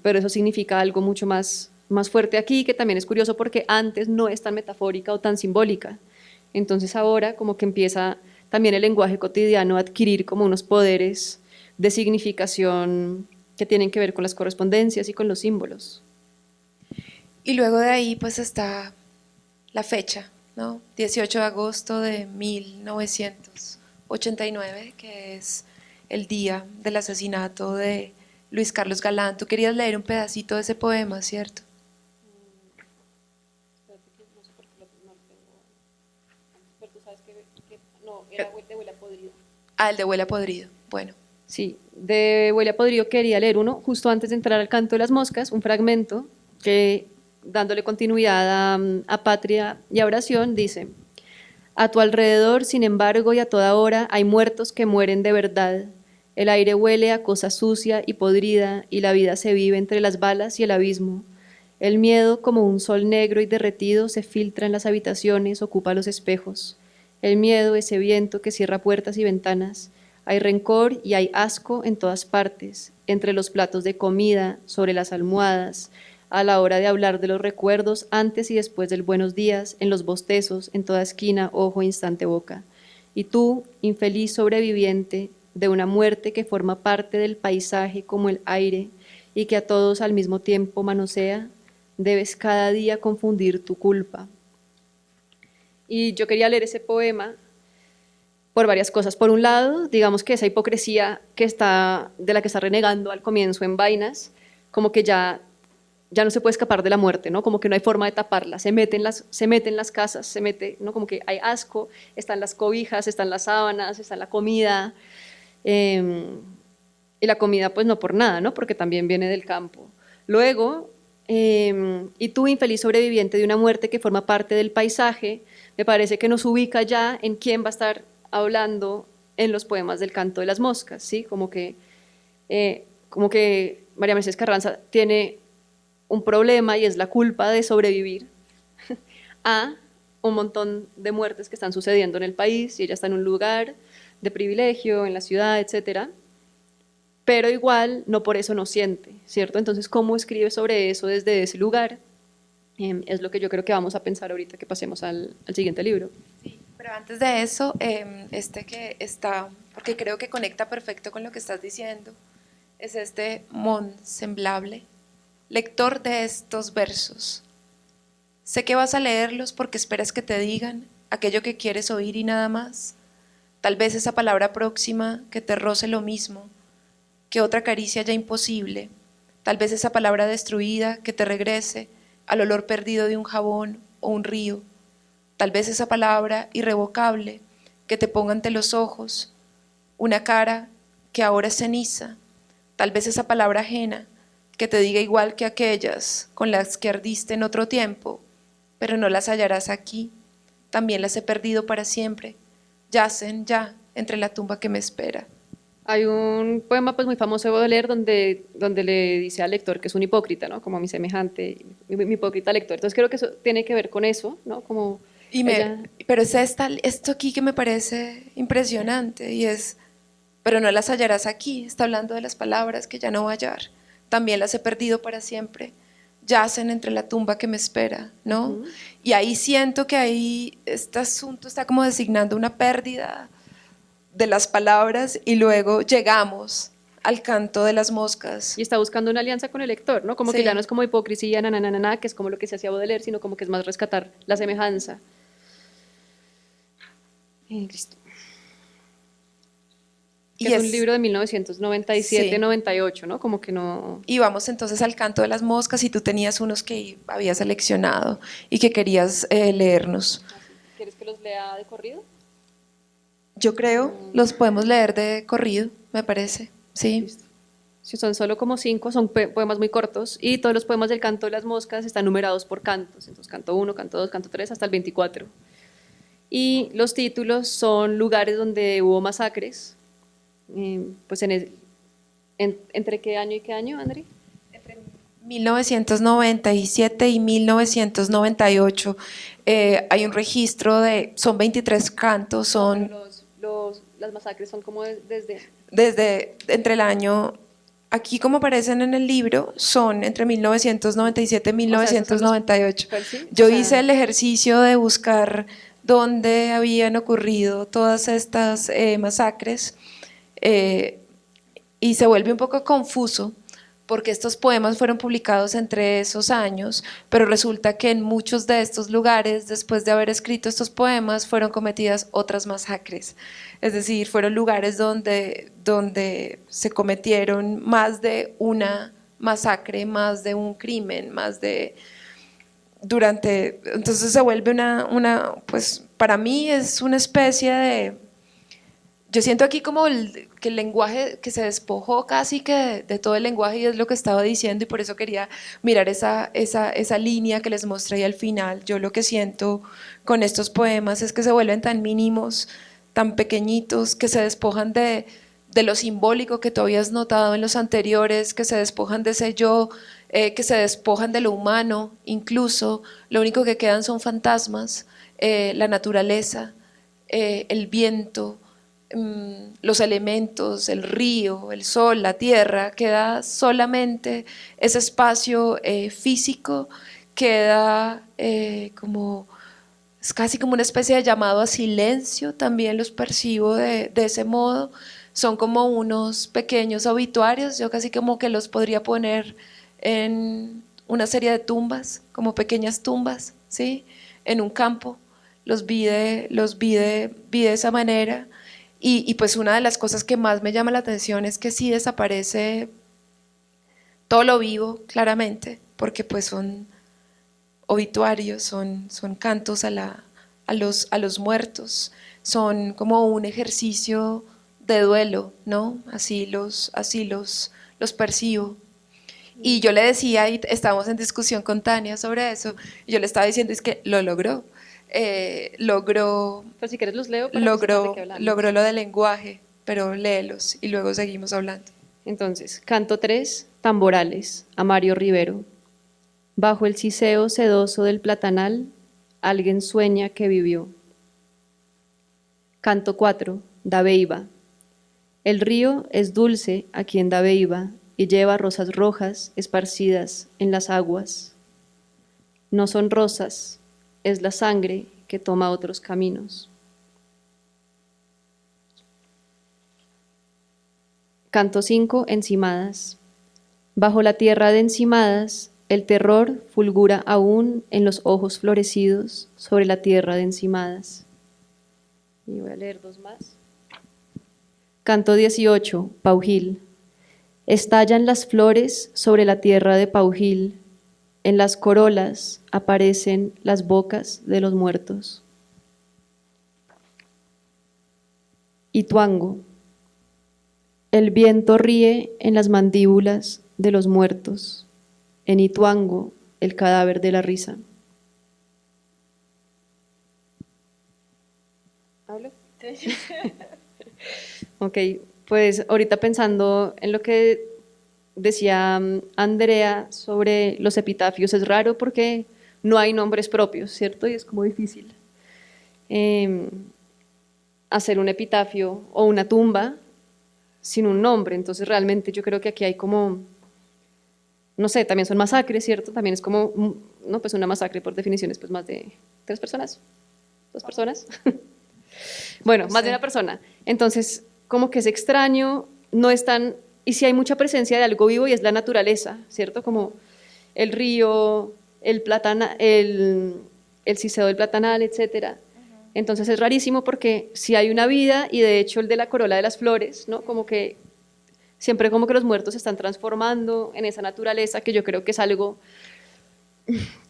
pero eso significa algo mucho más fuerte aquí, que también es curioso porque antes no es tan metafórica o tan simbólica. Entonces ahora como que empieza también el lenguaje cotidiano a adquirir como unos poderes de significación que tienen que ver con las correspondencias y con los símbolos. Y luego de ahí pues está la fecha, ¿no? 18 de agosto de 1989, que es el día del asesinato de Luis Carlos Galán. Tú querías leer un pedacito de ese poema, ¿cierto? Ah, el de Huela Podrido. Bueno. Sí, de Huele a Podrido quería leer uno justo antes de entrar al Canto de las Moscas, un fragmento que, dándole continuidad a Patria y a Oración, dice: a tu alrededor, sin embargo, y a toda hora, hay muertos que mueren de verdad. El aire huele a cosa sucia y podrida, y la vida se vive entre las balas y el abismo. El miedo, como un sol negro y derretido, se filtra en las habitaciones, ocupa los espejos. El miedo, ese viento que cierra puertas y ventanas. Hay rencor y hay asco en todas partes, entre los platos de comida, sobre las almohadas. a la hora de hablar de los recuerdos, antes y después del buenos días, en los bostezos, en toda esquina, ojo, instante, boca. Y tú, infeliz sobreviviente de una muerte que forma parte del paisaje como el aire y que a todos al mismo tiempo manosea, debes cada día confundir tu culpa. Y yo quería leer ese poema por varias cosas. Por un lado, digamos que esa hipocresía de la que está renegando al comienzo en Vainas, como que ya no se puede escapar de la muerte, ¿no? Como que no hay forma de taparla, se mete en las casas, ¿no? Como que hay asco, están las cobijas, están las sábanas, está la comida, y la comida pues no por nada, ¿no? Porque también viene del campo. Luego, y tú, infeliz sobreviviente de una muerte que forma parte del paisaje, me parece que nos ubica ya en quién va a estar hablando en los poemas del Canto de las Moscas, ¿sí? Como que María Mercedes Carranza tiene un problema y es la culpa de sobrevivir a un montón de muertes que están sucediendo en el país y ella está en un lugar de privilegio, en la ciudad, etcétera, pero igual no por eso no siente, ¿cierto? Entonces, ¿cómo escribe sobre eso desde ese lugar? Es lo que yo creo que vamos a pensar ahorita que pasemos al siguiente libro. Sí, pero antes de eso, este que está, porque creo que conecta perfecto con lo que estás diciendo, es este Mon Semblable, lector de estos versos. Sé que vas a leerlos porque esperas que te digan aquello que quieres oír y nada más. Tal vez esa palabra próxima que te roce lo mismo, que otra caricia ya imposible. Tal vez esa palabra destruida que te regrese al olor perdido de un jabón o un río. Tal vez esa palabra irrevocable que te ponga ante los ojos una cara que ahora es ceniza. Tal vez esa palabra ajena que te diga igual que aquellas con las que ardiste en otro tiempo, pero no las hallarás aquí. También las he perdido para siempre. Yacen ya entre la tumba que me espera. Hay un poema pues muy famoso de Baudelaire donde le dice al lector que es un hipócrita, ¿no? Como mi semejante, mi hipócrita lector. Entonces creo que eso tiene que ver con eso, ¿no? Como ella... Pero es esto aquí que me parece impresionante y es, pero no las hallarás aquí, está hablando de las palabras que ya no va a hallar, también las he perdido para siempre, yacen entre la tumba que me espera, ¿no? Y ahí siento que ahí este asunto está como designando una pérdida de las palabras y luego llegamos al canto de las moscas. Y está buscando una alianza con el lector, ¿no? Como Sí. que ya no es como hipocresía, que es como lo que se hacía Baudelaire, sino como que es más rescatar la semejanza. Listo. Que es un libro de 1997-98, ¿no? Como que no... Y vamos entonces al canto de las moscas y tú tenías unos que habías seleccionado y que querías leernos. ¿Quieres que los lea de corrido? Yo creo, los podemos leer de corrido, me parece, sí. Listo. Si son solo como 5, son poemas muy cortos y todos los poemas del Canto de las Moscas están numerados por cantos, entonces canto 1, canto 2, canto 3 hasta el 24. Y los títulos son lugares donde hubo masacres, pues ¿entre qué año y qué año, André? Entre 1997 y 1998 hay un registro son 23 cantos, son... Las masacres son como desde entre el año, aquí como aparecen en el libro, son entre 1997 y 1998. Yo hice el ejercicio de buscar dónde habían ocurrido todas estas masacres y se vuelve un poco confuso porque estos poemas fueron publicados entre esos años, pero resulta que en muchos de estos lugares, después de haber escrito estos poemas, fueron cometidas otras masacres. Es decir, fueron lugares donde se cometieron más de una masacre, más de un crimen, entonces se vuelve pues para mí es una especie de... Yo siento aquí como que el lenguaje que se despojó casi que de todo el lenguaje y es lo que estaba diciendo y por eso quería mirar esa línea que les mostré ahí al final. Yo lo que siento con estos poemas es que se vuelven tan mínimos, tan pequeñitos, que se despojan de lo simbólico que tú habías notado en los anteriores, que se despojan de ese yo, que se despojan de lo humano, incluso lo único que quedan son fantasmas, la naturaleza, el viento, los elementos, el río, el sol, la tierra, queda solamente ese espacio físico, queda como, es casi como una especie de llamado a silencio, también los percibo de ese modo, son como unos pequeños obituarios, yo casi como que los podría poner en una serie de tumbas, como pequeñas tumbas, ¿sí? En un campo, vi de esa manera. Y pues una de las cosas que más me llama la atención es que sí desaparece todo lo vivo, claramente, porque pues son obituarios, son cantos a los muertos, son como un ejercicio de duelo, ¿no? Los percibo. Y yo le decía, y estábamos en discusión con Tania sobre eso, y yo le estaba diciendo, es que lo logró. Logró Pero si quieres los leo para que sepas de qué hablamos. logró lo del lenguaje, pero léelos y luego seguimos hablando. Entonces, canto 3, tamborales, a Mario Rivero. Bajo el ciseo sedoso del platanal, alguien sueña que vivió. Canto 4, Dabeiba. El río es dulce a quien Dabeiba y lleva rosas rojas esparcidas en las aguas. No son rosas, es la sangre que toma otros caminos. Canto 5, Encimadas. Bajo la tierra de Encimadas, el terror fulgura aún en los ojos florecidos sobre la tierra de Encimadas. Y voy a leer dos más. Canto 18, Paujil. Estallan las flores sobre la tierra de Paujil. En las corolas aparecen las bocas de los muertos. Ituango. El viento ríe en las mandíbulas de los muertos. En Ituango, el cadáver de la risa. ¿Hablo? Ok, pues ahorita pensando en lo que decía Andrea sobre los epitafios, es raro porque no hay nombres propios, ¿cierto? Y es como difícil hacer un epitafio o una tumba sin un nombre. Entonces realmente yo creo que aquí hay como, no sé, también son masacres, ¿cierto? También es como, no, pues una masacre por definición es pues más de 3 personas, 2 personas. Bueno, más de una persona. Entonces, como que es extraño, no es tan, y sí hay mucha presencia de algo vivo y es la naturaleza, ¿cierto? Como el río, el ciseo del platanal, etcétera. Entonces es rarísimo porque sí hay una vida y de hecho el de la corola de las flores, ¿no? Como que siempre como que los muertos se están transformando en esa naturaleza que yo creo que es algo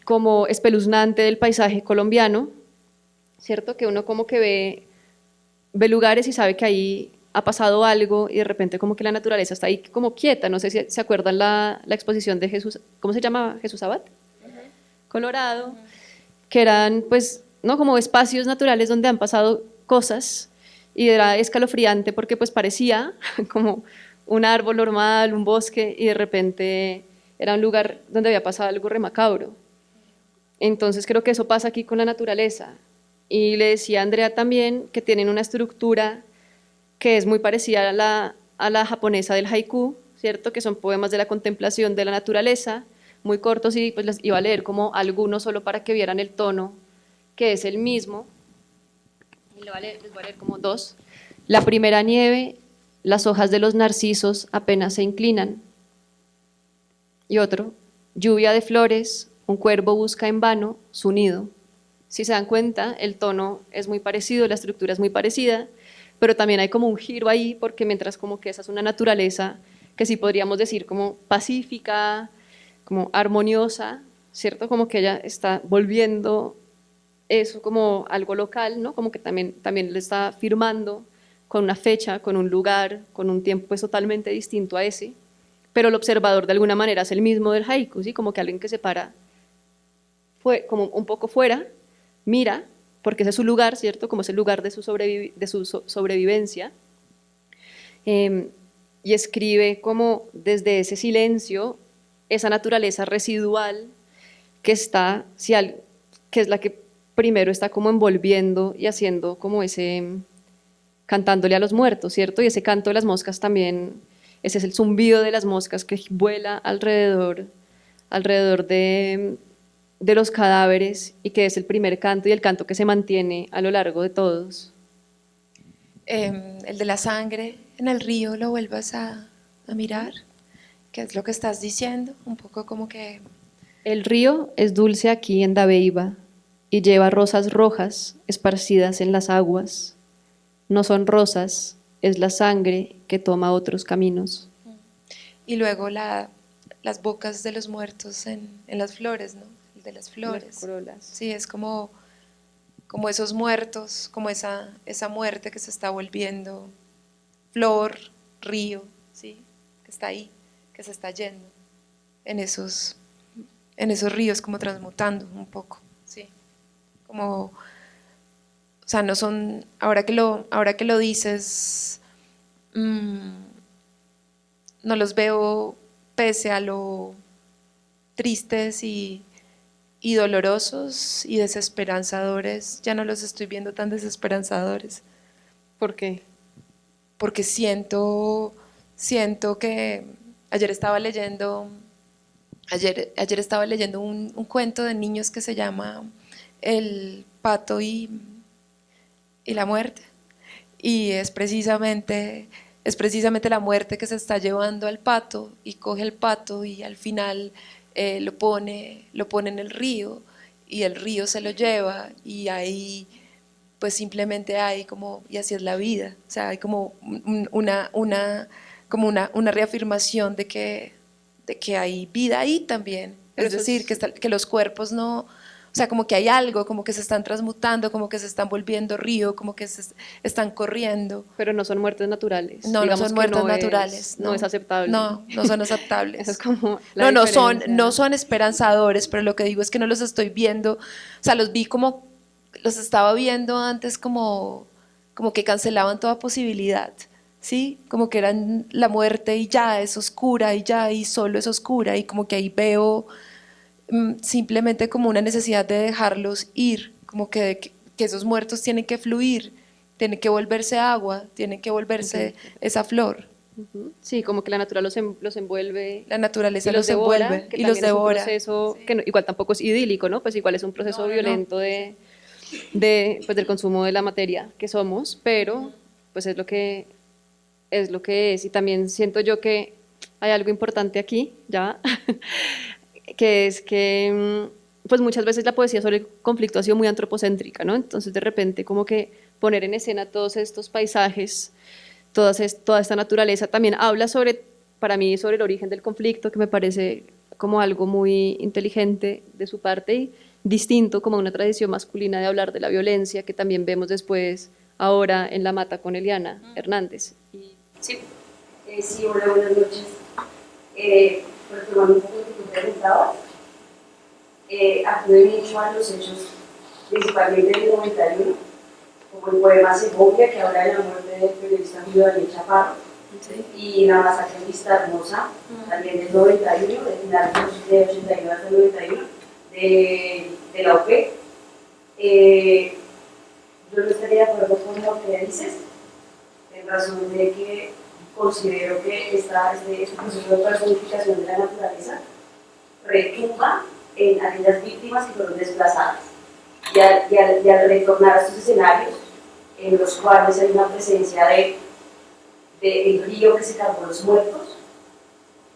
como espeluznante del paisaje colombiano, ¿cierto? Que uno como que ve lugares y sabe que ahí ha pasado algo y de repente como que la naturaleza está ahí como quieta. No sé si se acuerdan la exposición de Jesús, ¿cómo se llama? Jesús Abad, Colorado, que eran pues, ¿no? Como espacios naturales donde han pasado cosas y era escalofriante porque pues parecía como un árbol normal, un bosque y de repente era un lugar donde había pasado algo remacabro. Entonces creo que eso pasa aquí con la naturaleza. Y le decía a Andrea también que tienen una estructura que es muy parecida a la japonesa del haiku, ¿cierto? Que son poemas de la contemplación de la naturaleza, muy cortos y pues les iba a leer como algunos solo para que vieran el tono, que es el mismo. Y les voy a leer como 2. La primera nieve, las hojas de los narcisos apenas se inclinan. Y otro, lluvia de flores, un cuervo busca en vano su nido. Si se dan cuenta, el tono es muy parecido, la estructura es muy parecida, pero también hay como un giro ahí, porque mientras como que esa es una naturaleza que sí podríamos decir como pacífica, como armoniosa, ¿cierto? Como que ella está volviendo eso como algo local, ¿no? Como que también le está firmando con una fecha, con un lugar, con un tiempo pues totalmente distinto a ese, pero el observador de alguna manera es el mismo del haiku, ¿sí? Como que alguien que se para como un poco fuera, mira, porque ese es su lugar, ¿cierto? Como es el lugar de su sobrevivencia, y escribe como desde ese silencio, esa naturaleza residual que está, que es la que primero está como envolviendo y haciendo como ese cantándole a los muertos, ¿cierto? Y ese canto de las moscas también, ese es el zumbido de las moscas que vuela alrededor de los cadáveres y que es el primer canto y el canto que se mantiene a lo largo de todos. El de la sangre en el río, lo vuelvas a mirar. ¿Qué es lo que estás diciendo? Un poco como que El río es dulce aquí en Dabeiba y lleva rosas rojas esparcidas en las aguas. No son rosas, es la sangre que toma otros caminos. y luego las bocas de los muertos en las flores, ¿no? El de las Las flores. corolas. Sí, es como esos muertos, como esa muerte que se está volviendo flor, río, ¿sí? Que está ahí, que se está yendo en esos ríos, como transmutando un poco, ¿sí? Como, o sea, no son, ahora que lo dices, no los veo pese a lo tristes y dolorosos y desesperanzadores, ya no los estoy viendo tan desesperanzadores, ¿Por qué? porque siento que ayer estaba leyendo, ayer estaba leyendo un cuento de niños que se llama El pato y la muerte, y es precisamente la muerte que se está llevando al pato y coge el pato y al final lo pone en el río y el río se lo lleva y ahí pues simplemente hay como, y así es la vida, o sea, hay como una reafirmación de que hay vida ahí también, Pero es eso decir, es, que los cuerpos no, o sea, como que hay algo, como que se están transmutando, como que se están volviendo río, como que están corriendo. pero no son muertes naturales. No, no Digamos son que muertes naturales, no es no, aceptable. no, no son Esa es aceptables. como la No, no diferencia. son esperanzadores, pero lo que digo es que no los estoy viendo, o sea, los vi como, los estaba viendo antes como que cancelaban toda posibilidad, ¿sí? Como que eran la muerte y ya es oscura y ya y solo es oscura y como que ahí veo simplemente como una necesidad de dejarlos ir, como que esos muertos tienen que fluir, tienen que volverse agua, tienen que volverse esa flor. Ujú. Sí, como que la naturaleza los envuelve La y naturaleza los los devora, envuelve que y los también es un devora. proceso que igual tampoco es idílico, ¿no? Pues igual es un proceso No, no, no. violento pues del consumo de la materia que somos, pero pues es lo que es. Y también siento yo que hay algo importante aquí, ya, que es que pues muchas veces la poesía sobre el conflicto ha sido muy antropocéntrica, ¿no? Entonces de repente como que poner en escena todos estos paisajes, toda esta naturaleza también habla sobre, para mí, sobre el origen del conflicto, que me parece como algo muy inteligente de su parte y distinto como una tradición masculina de hablar de la violencia que también vemos después ahora en La Mata con Eliana Hernández. Sí, sí, hola, buenas noches. Retomando un poco lo que tú preguntabas, acuden mucho a los hechos, principalmente del 91, como el poema Segovia, que habla de la muerte del periodista Julio Daniel Chaparro, Sí. y la masacre en Vista Hermosa, también del 91, de finales de 89 hasta el 91, de la OP. Yo no estaría de acuerdo con lo que dices, en razón de que considero que este proceso de personificación de la naturaleza retumba en aquellas víctimas que fueron desplazadas. Y al retornar a estos escenarios, en los cuales hay una presencia del río que se cargó los muertos,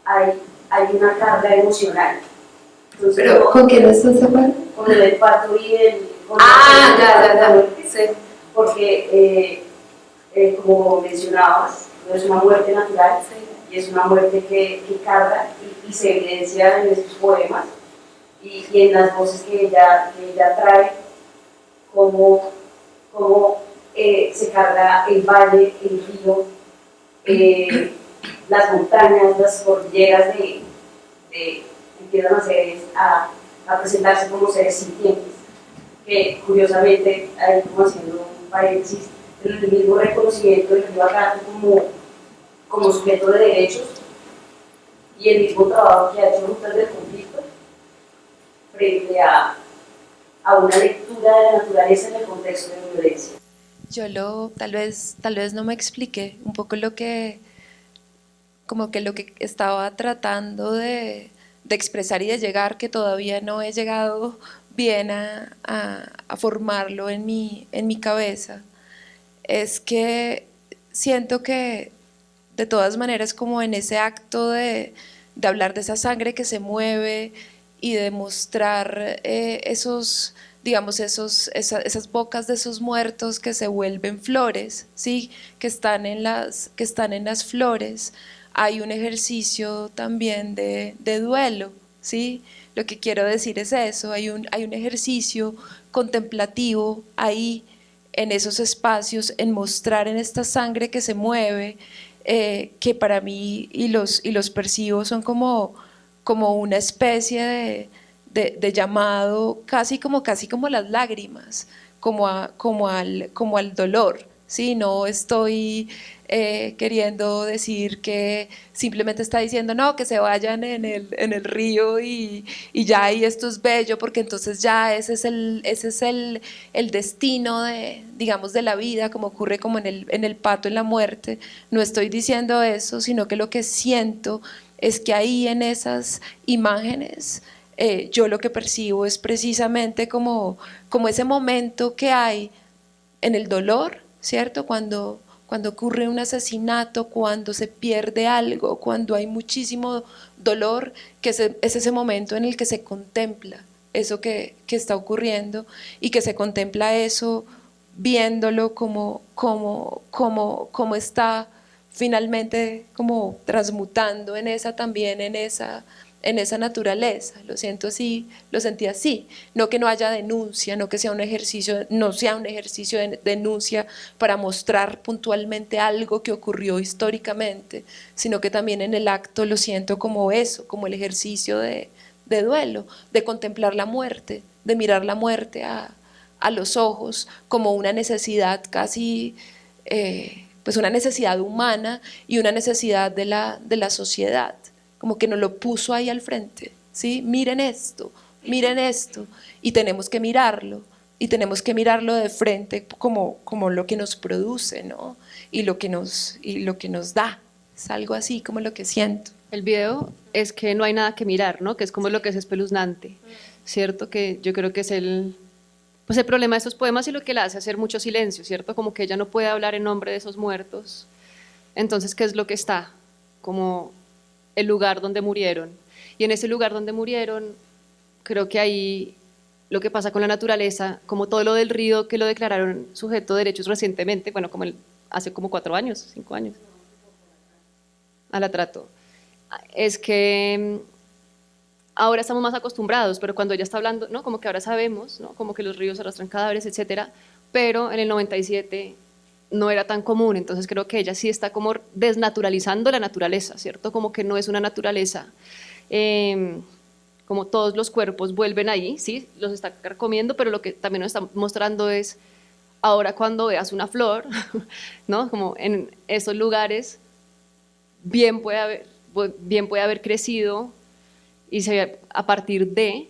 hay una carga emocional. Entonces, Pero, ¿con quién estás de acuerdo? con el pato y con Ya. muerte, Sí. porque como mencionabas, no es una muerte natural, y es una muerte que carga y se evidencia en estos poemas y en las voces que ella trae, como se carga el valle, el río, las montañas, las cordilleras empiezan a presentarse como seres sintientes, que curiosamente, ahí como haciendo un paréntesis, el mismo reconocimiento del río Acato como sujeto de derechos y el mismo trabajo que ha hecho Rutas del Conflicto frente a una lectura de la naturaleza en el contexto de violencia. tal vez no me expliqué un poco como que lo que estaba tratando de expresar y de llegar, que todavía no he llegado bien a formarlo en mi cabeza, es que siento que de todas maneras, como en ese acto de hablar de esa sangre que se mueve y de mostrar esos, digamos, esas bocas de esos muertos que se vuelven flores, ¿sí? Que están en las flores, hay un ejercicio también de duelo, ¿sí? Lo que quiero decir es eso, hay un ejercicio contemplativo ahí, en esos espacios, en mostrar en esta sangre que se mueve, que para mí y los percibo son como una especie de llamado, casi como las lágrimas, como al dolor. ¿Sí? No estoy queriendo decir que simplemente está diciendo no, que se vayan en el río y ya, y esto es bello, porque entonces ya ese es el destino de, digamos, de la vida, como ocurre como en el pato, en la muerte. No estoy diciendo eso, sino que lo que siento es que ahí en esas imágenes yo lo que percibo es precisamente como ese momento que hay en el dolor, ¿cierto? Cuando ocurre un asesinato, cuando se pierde algo, cuando hay muchísimo dolor, que es ese momento en el que se contempla eso que está ocurriendo y que se contempla eso viéndolo como está finalmente como transmutando en esa también, en esa naturaleza. Lo siento así, lo sentí así. No que no haya denuncia, no que sea un ejercicio, no sea un ejercicio de denuncia para mostrar puntualmente algo que ocurrió históricamente, sino que también en el acto lo siento como eso, como el ejercicio de duelo, de contemplar la muerte, de mirar la muerte a los ojos como una necesidad casi, pues una necesidad humana y una necesidad de la sociedad, como que nos lo puso ahí al frente, ¿sí? Miren esto, y tenemos que mirarlo de frente como lo que nos produce, ¿no? Y lo que nos da, es algo así como lo que siento. El video es que no hay nada que mirar, ¿no? Que es como lo que es espeluznante, ¿cierto? Que yo creo que es pues el problema de estos poemas y lo que la hace hacer mucho silencio, ¿cierto? Como que ella no puede hablar en nombre de esos muertos. Entonces, ¿qué es lo que está? Como el lugar donde murieron. Y en ese lugar donde murieron, creo que ahí lo que pasa con la naturaleza, como todo lo del río que lo declararon sujeto de derechos recientemente, bueno, hace como 4 años, 5 años, a la trato, es que ahora estamos más acostumbrados, pero cuando ella está hablando, ¿no? Como que ahora sabemos, ¿no? Como que los ríos arrastran cadáveres, etcétera, pero en el 97 no era tan común, entonces creo que ella sí está como desnaturalizando la naturaleza, ¿cierto? Como que no es una naturaleza, como todos los cuerpos vuelven ahí, sí, los está carcomiendo, pero lo que también nos está mostrando es, ahora cuando veas una flor, ¿no? Como en esos lugares, bien puede haber crecido y se ve a partir de,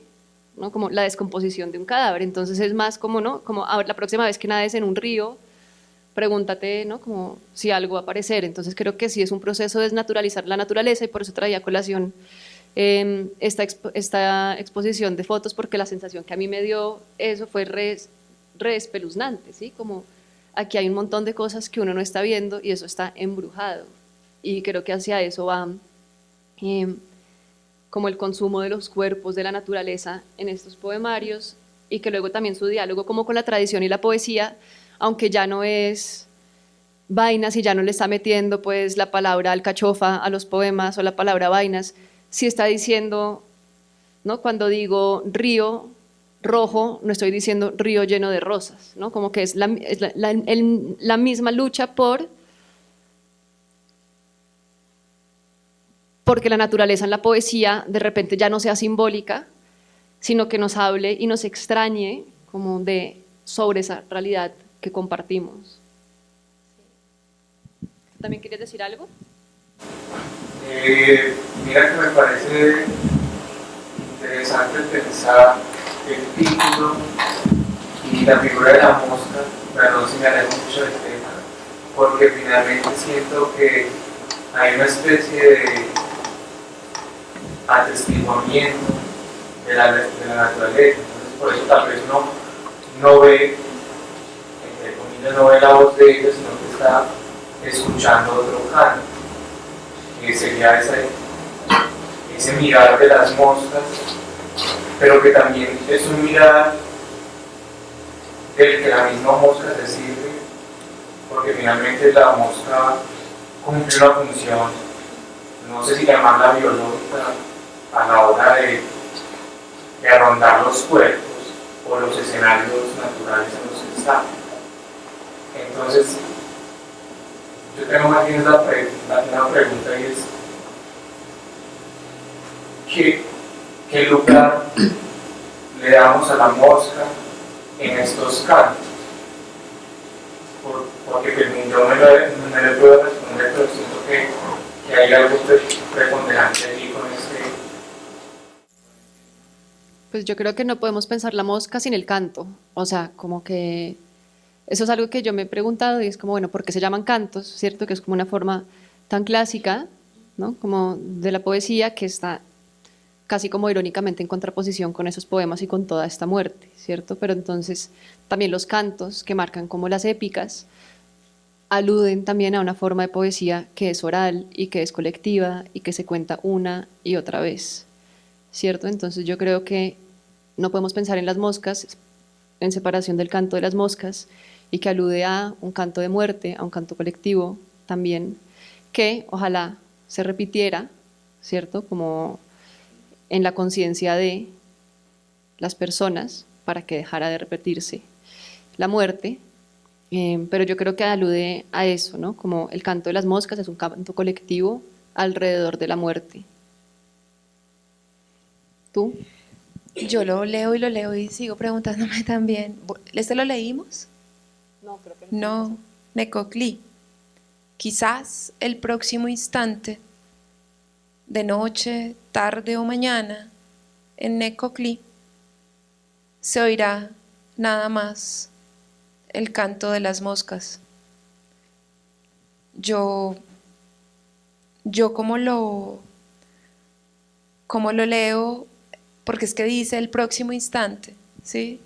¿no? Como la descomposición de un cadáver, entonces es más como, ¿no? Como a ver, la próxima vez que nades en un río, pregúntate, ¿no? Como si algo va a aparecer. Entonces creo que sí es un proceso de desnaturalizar la naturaleza y por eso traía a colación esta exposición de fotos, porque la sensación que a mí me dio eso fue re espeluznante, ¿sí? Como aquí hay un montón de cosas que uno no está viendo y eso está embrujado. Y creo que hacia eso va como el consumo de los cuerpos de la naturaleza en estos poemarios y que luego también su diálogo como con la tradición y la poesía, aunque ya no es vainas y ya no le está metiendo pues la palabra alcachofa a los poemas o la palabra vainas, sí está diciendo, ¿no? Cuando digo río rojo, no estoy diciendo río lleno de rosas, ¿no? Como que es la misma lucha porque la naturaleza en la poesía de repente ya no sea simbólica, sino que nos hable y nos extrañe como sobre esa realidad que compartimos. ¿También querías decir algo? Mira que me parece interesante pensar el título y la figura de la mosca perdón si me alejo mucho del tema, porque finalmente siento que hay una especie de atestiguamiento de la naturaleza. Entonces, por eso tal vez no ve, entre comillas, no ve la voz de ella, sino que está escuchando otro canto, que sería ese mirar de las moscas, pero que también es un mirar del que la misma mosca se sirve, porque finalmente la mosca cumple una función, no sé si llamarla biológica, a la hora de rondar los cuerpos o los escenarios naturales en los que está. Entonces, yo tengo más bien una pregunta y es, ¿qué lugar le damos a la mosca en estos casos? Porque pues, yo me lo puedo responder, pero siento que hay algo preponderante allí con este. Pues yo creo que no podemos pensar la mosca sin el canto. O sea, como que eso es algo que yo me he preguntado y es como, bueno, ¿por qué se llaman cantos? ¿Cierto? Que es como una forma tan clásica, ¿no? Como de la poesía que está casi como irónicamente en contraposición con esos poemas y con toda esta muerte, ¿cierto? Pero entonces también los cantos que marcan como las épicas aluden también a una forma de poesía que es oral y que es colectiva y que se cuenta una y otra vez, ¿cierto? Entonces yo creo que no podemos pensar en las moscas en separación del canto de las moscas y que alude a un canto de muerte, a un canto colectivo también, que ojalá se repitiera, ¿cierto? Como en la conciencia de las personas para que dejara de repetirse la muerte, pero yo creo que alude a eso, ¿no? Como el canto de las moscas es un canto colectivo alrededor de la muerte. ¿Tú? Yo lo leo y sigo preguntándome también. ¿Este lo leímos? No, creo que No, Necoclí. Quizás el próximo instante, de noche, tarde o mañana, en Necoclí, se oirá nada más el canto de las moscas. Yo, yo como lo leo, porque es que dice el próximo instante, ¿sí?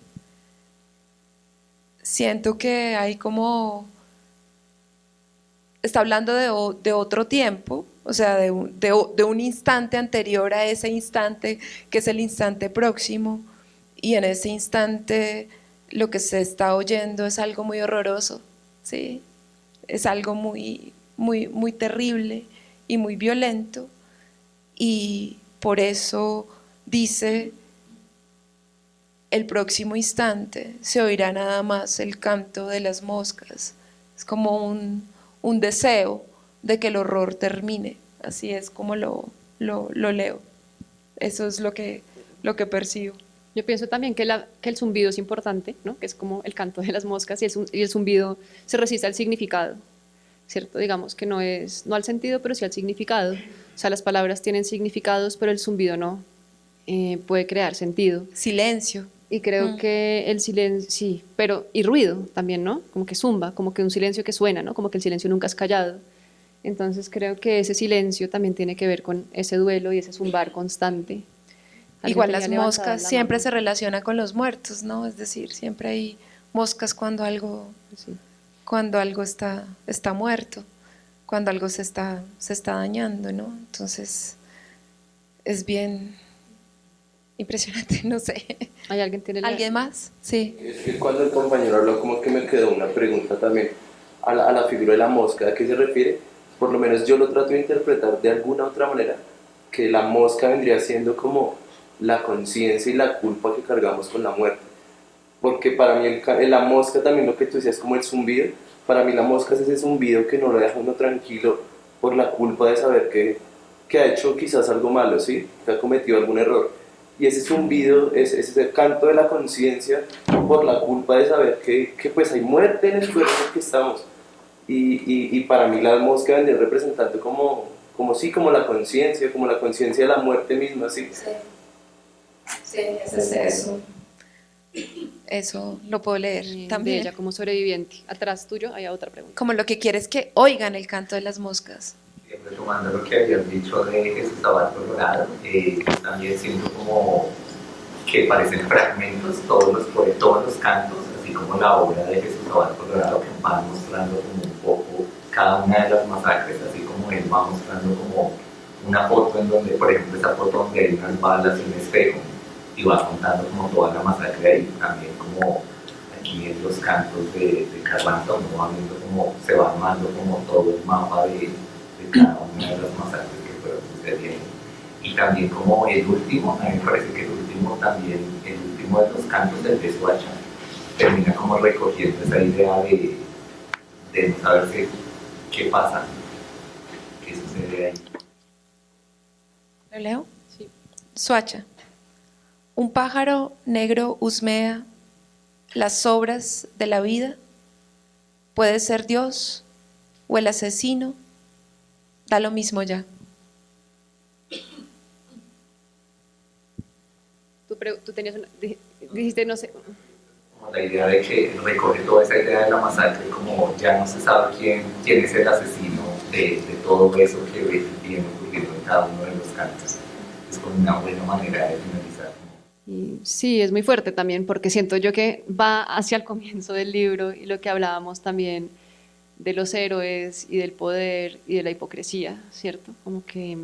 Siento que hay como, está hablando de otro tiempo, o sea, de un instante anterior a ese instante, que es el instante próximo, y en ese instante lo que se está oyendo es algo muy horroroso, ¿sí? Es algo muy terrible y muy violento, y por eso dice el próximo instante se oirá nada más el canto de las moscas. Es como un deseo de que el horror termine. Así es como lo leo. Eso es lo que percibo. Yo pienso también que, que el zumbido es importante, ¿no? Que es como el canto de las moscas y el zumbido se resiste al significado, ¿cierto? Digamos que no es, no al sentido, pero sí al significado. O sea, las palabras tienen significados, pero el zumbido no puede crear sentido. Silencio. Y creo que el silencio, sí, pero y ruido también, ¿no? Como que zumba, como que un silencio que suena, ¿no? Como que el silencio nunca es callado. Entonces creo que ese silencio también tiene que ver con ese duelo y ese zumbar constante. Alguien Igual tenía las levantada moscas la siempre mano. se relacionan con los muertos, ¿no? Es decir, siempre hay moscas Sí. cuando algo está muerto, cuando algo se está dañando, ¿no? Entonces es bien impresionante, no sé. ¿Hay alguien tiene la... ¿Alguien más? Sí. Es que cuando el compañero habló, como que me quedó una pregunta también a la figura de la mosca. ¿A qué se refiere? Por lo menos yo lo trato de interpretar de alguna otra manera, que la mosca vendría siendo como la conciencia y la culpa que cargamos con la muerte. Porque para mí la mosca también lo que tú decías como el zumbido, para mí la mosca es ese zumbido que no lo deja uno tranquilo por la culpa de saber que ha hecho quizás algo malo, ¿sí? Que ha cometido algún error. Y ese zumbido es ese canto de la conciencia por la culpa de saber que pues hay muerte en el cuerpo en el que estamos. Y para mí la mosca vendría representando como sí, como la conciencia de la muerte misma, ¿sí? Sí, ese es eso. eso lo puedo leer de también. ella como sobreviviente. Atrás tuyo hay otra pregunta. Como lo que quiere es que oigan el canto de las moscas. Retomando lo que habías dicho de Jesús Abad Colorado, también siento como que parecen fragmentos todos los cantos, así como la obra de Jesús Abad Colorado, que van mostrando como un poco cada una de las masacres, así como él va mostrando como una foto en donde, por ejemplo, esa foto donde hay unas balas y un espejo, y va contando como toda la masacre ahí, también como aquí en los cantos de Carranza, uno va viendo cómo se va armando como todo el mapa de cada una de las masacres que fueron sucediendo. Y también como el último, a mí me parece que el último de los cantos del de Suacha termina como recogiendo esa idea de no saber qué pasa, qué sucede ahí. ¿Lo leo? Sí. Suacha. Un pájaro negro husmea las sobras de la vida. Puede ser Dios o el asesino. Da lo mismo ya. Tú tenías dijiste, no sé, Como la idea de que recoge toda esa idea de la masacre, como ya no se sabe quién es el asesino de todo eso que viene ocurriendo en cada uno de los cantos. Es como una buena manera de finalizar. y sí, es muy fuerte también, porque siento yo que va hacia el comienzo del libro y lo que hablábamos también de los héroes y del poder y de la hipocresía, ¿cierto? Como que,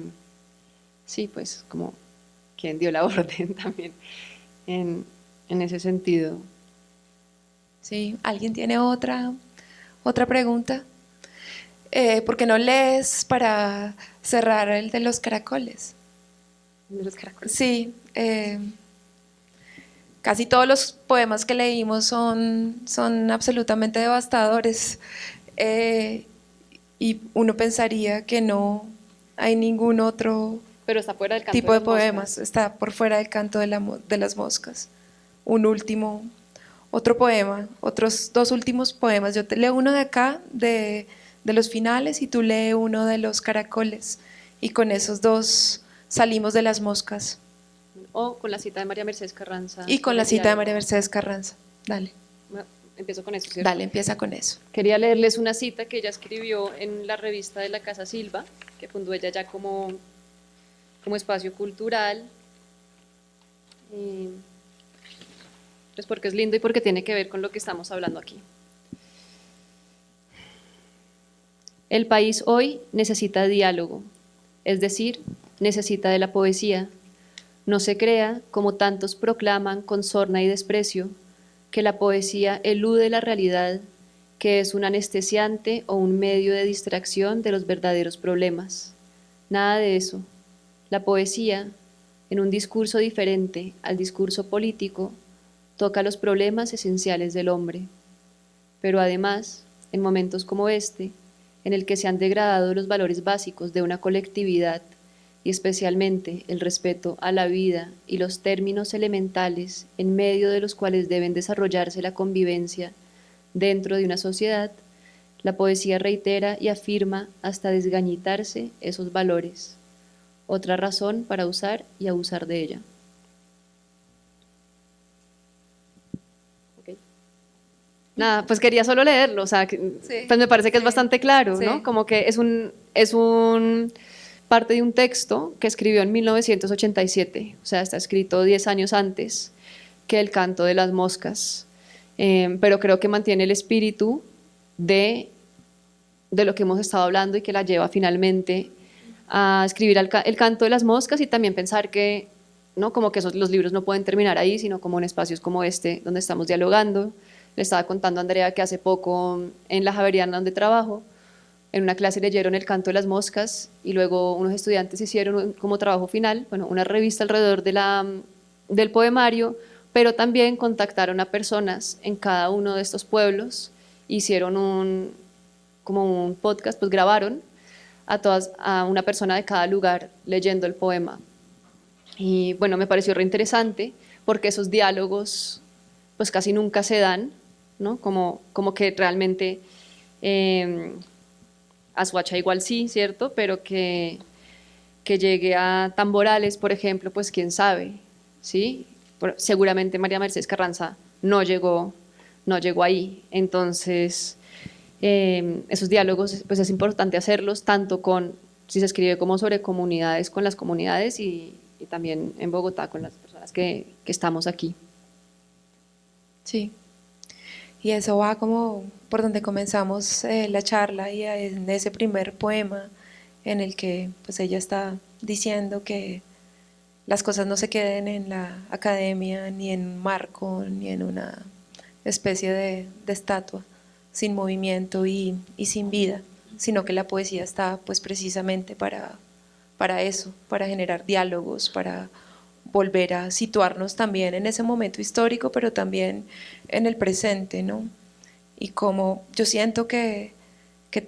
sí, pues, como quien dio la orden también en ese sentido. ¿Sí? ¿Alguien tiene otra pregunta? ¿Por qué no lees para cerrar el de los caracoles? De los caracoles. Sí, casi todos los poemas que leímos son absolutamente devastadores, y uno pensaría que no hay ningún otro Pero está fuera del canto tipo de las moscas. poemas, está por fuera del canto de las moscas. Otro poema, otros dos últimos poemas. Yo te leo uno de acá, de los finales, y tú lee uno de los caracoles, y con esos dos salimos de las moscas. O con la cita de María Mercedes Carranza. Y con la cita de María Mercedes Carranza. Dale, Bueno, empiezo con eso, ¿cierto? dale, empieza con eso. Quería leerles una cita que ella escribió en la revista de la Casa Silva, que fundó ella ya como espacio cultural, pues porque es lindo y porque tiene que ver con lo que estamos hablando aquí. El país hoy necesita diálogo, es decir, necesita de la poesía. No se crea, como tantos proclaman con sorna y desprecio, que la poesía elude la realidad, que es un anestesiante o un medio de distracción de los verdaderos problemas. Nada de eso. La poesía, en un discurso diferente al discurso político, toca los problemas esenciales del hombre. Pero además, en momentos como este, en el que se han degradado los valores básicos de una colectividad, y especialmente el respeto a la vida y los términos elementales en medio de los cuales deben desarrollarse la convivencia dentro de una sociedad, la poesía reitera y afirma hasta desgañitarse esos valores. Otra razón para usar y abusar de ella. Okay. Nada, pues quería solo leerlo, o sea, Sí, pues me parece que es sí, bastante claro, sí. ¿no? Como que es un parte de un texto que escribió en 1987, o sea, está escrito 10 años antes que El canto de las moscas, pero creo que mantiene el espíritu de lo que hemos estado hablando y que la lleva finalmente a escribir el canto de las moscas y también pensar que, ¿no? Como que los libros no pueden terminar ahí, sino como en espacios como este, donde estamos dialogando. Le estaba contando a Andrea que hace poco en la Javeriana donde trabajo, en una clase leyeron El canto de las moscas y luego unos estudiantes hicieron como trabajo final, bueno, una revista alrededor del poemario, pero también contactaron a personas en cada uno de estos pueblos, hicieron como un podcast, pues grabaron a una persona de cada lugar leyendo el poema. Y bueno, me pareció reinteresante porque esos diálogos pues casi nunca se dan, ¿no? Como que realmente a Suacha igual sí, ¿cierto? Pero que llegue a Tamborales, por ejemplo, pues quién sabe, ¿sí? Seguramente María Mercedes Carranza no llegó ahí. Entonces, esos diálogos pues es importante hacerlos tanto si se escribe como sobre comunidades, con las comunidades y también en Bogotá con las personas que estamos aquí. Sí. Y eso va como por donde comenzamos la charla y en ese primer poema en el que pues ella está diciendo que las cosas no se queden en la academia, ni en un marco, ni en una especie de estatua sin movimiento y sin vida, sino que la poesía está pues precisamente para eso, para generar diálogos, para volver a situarnos también en ese momento histórico, pero también en el presente, ¿no? Y como yo siento que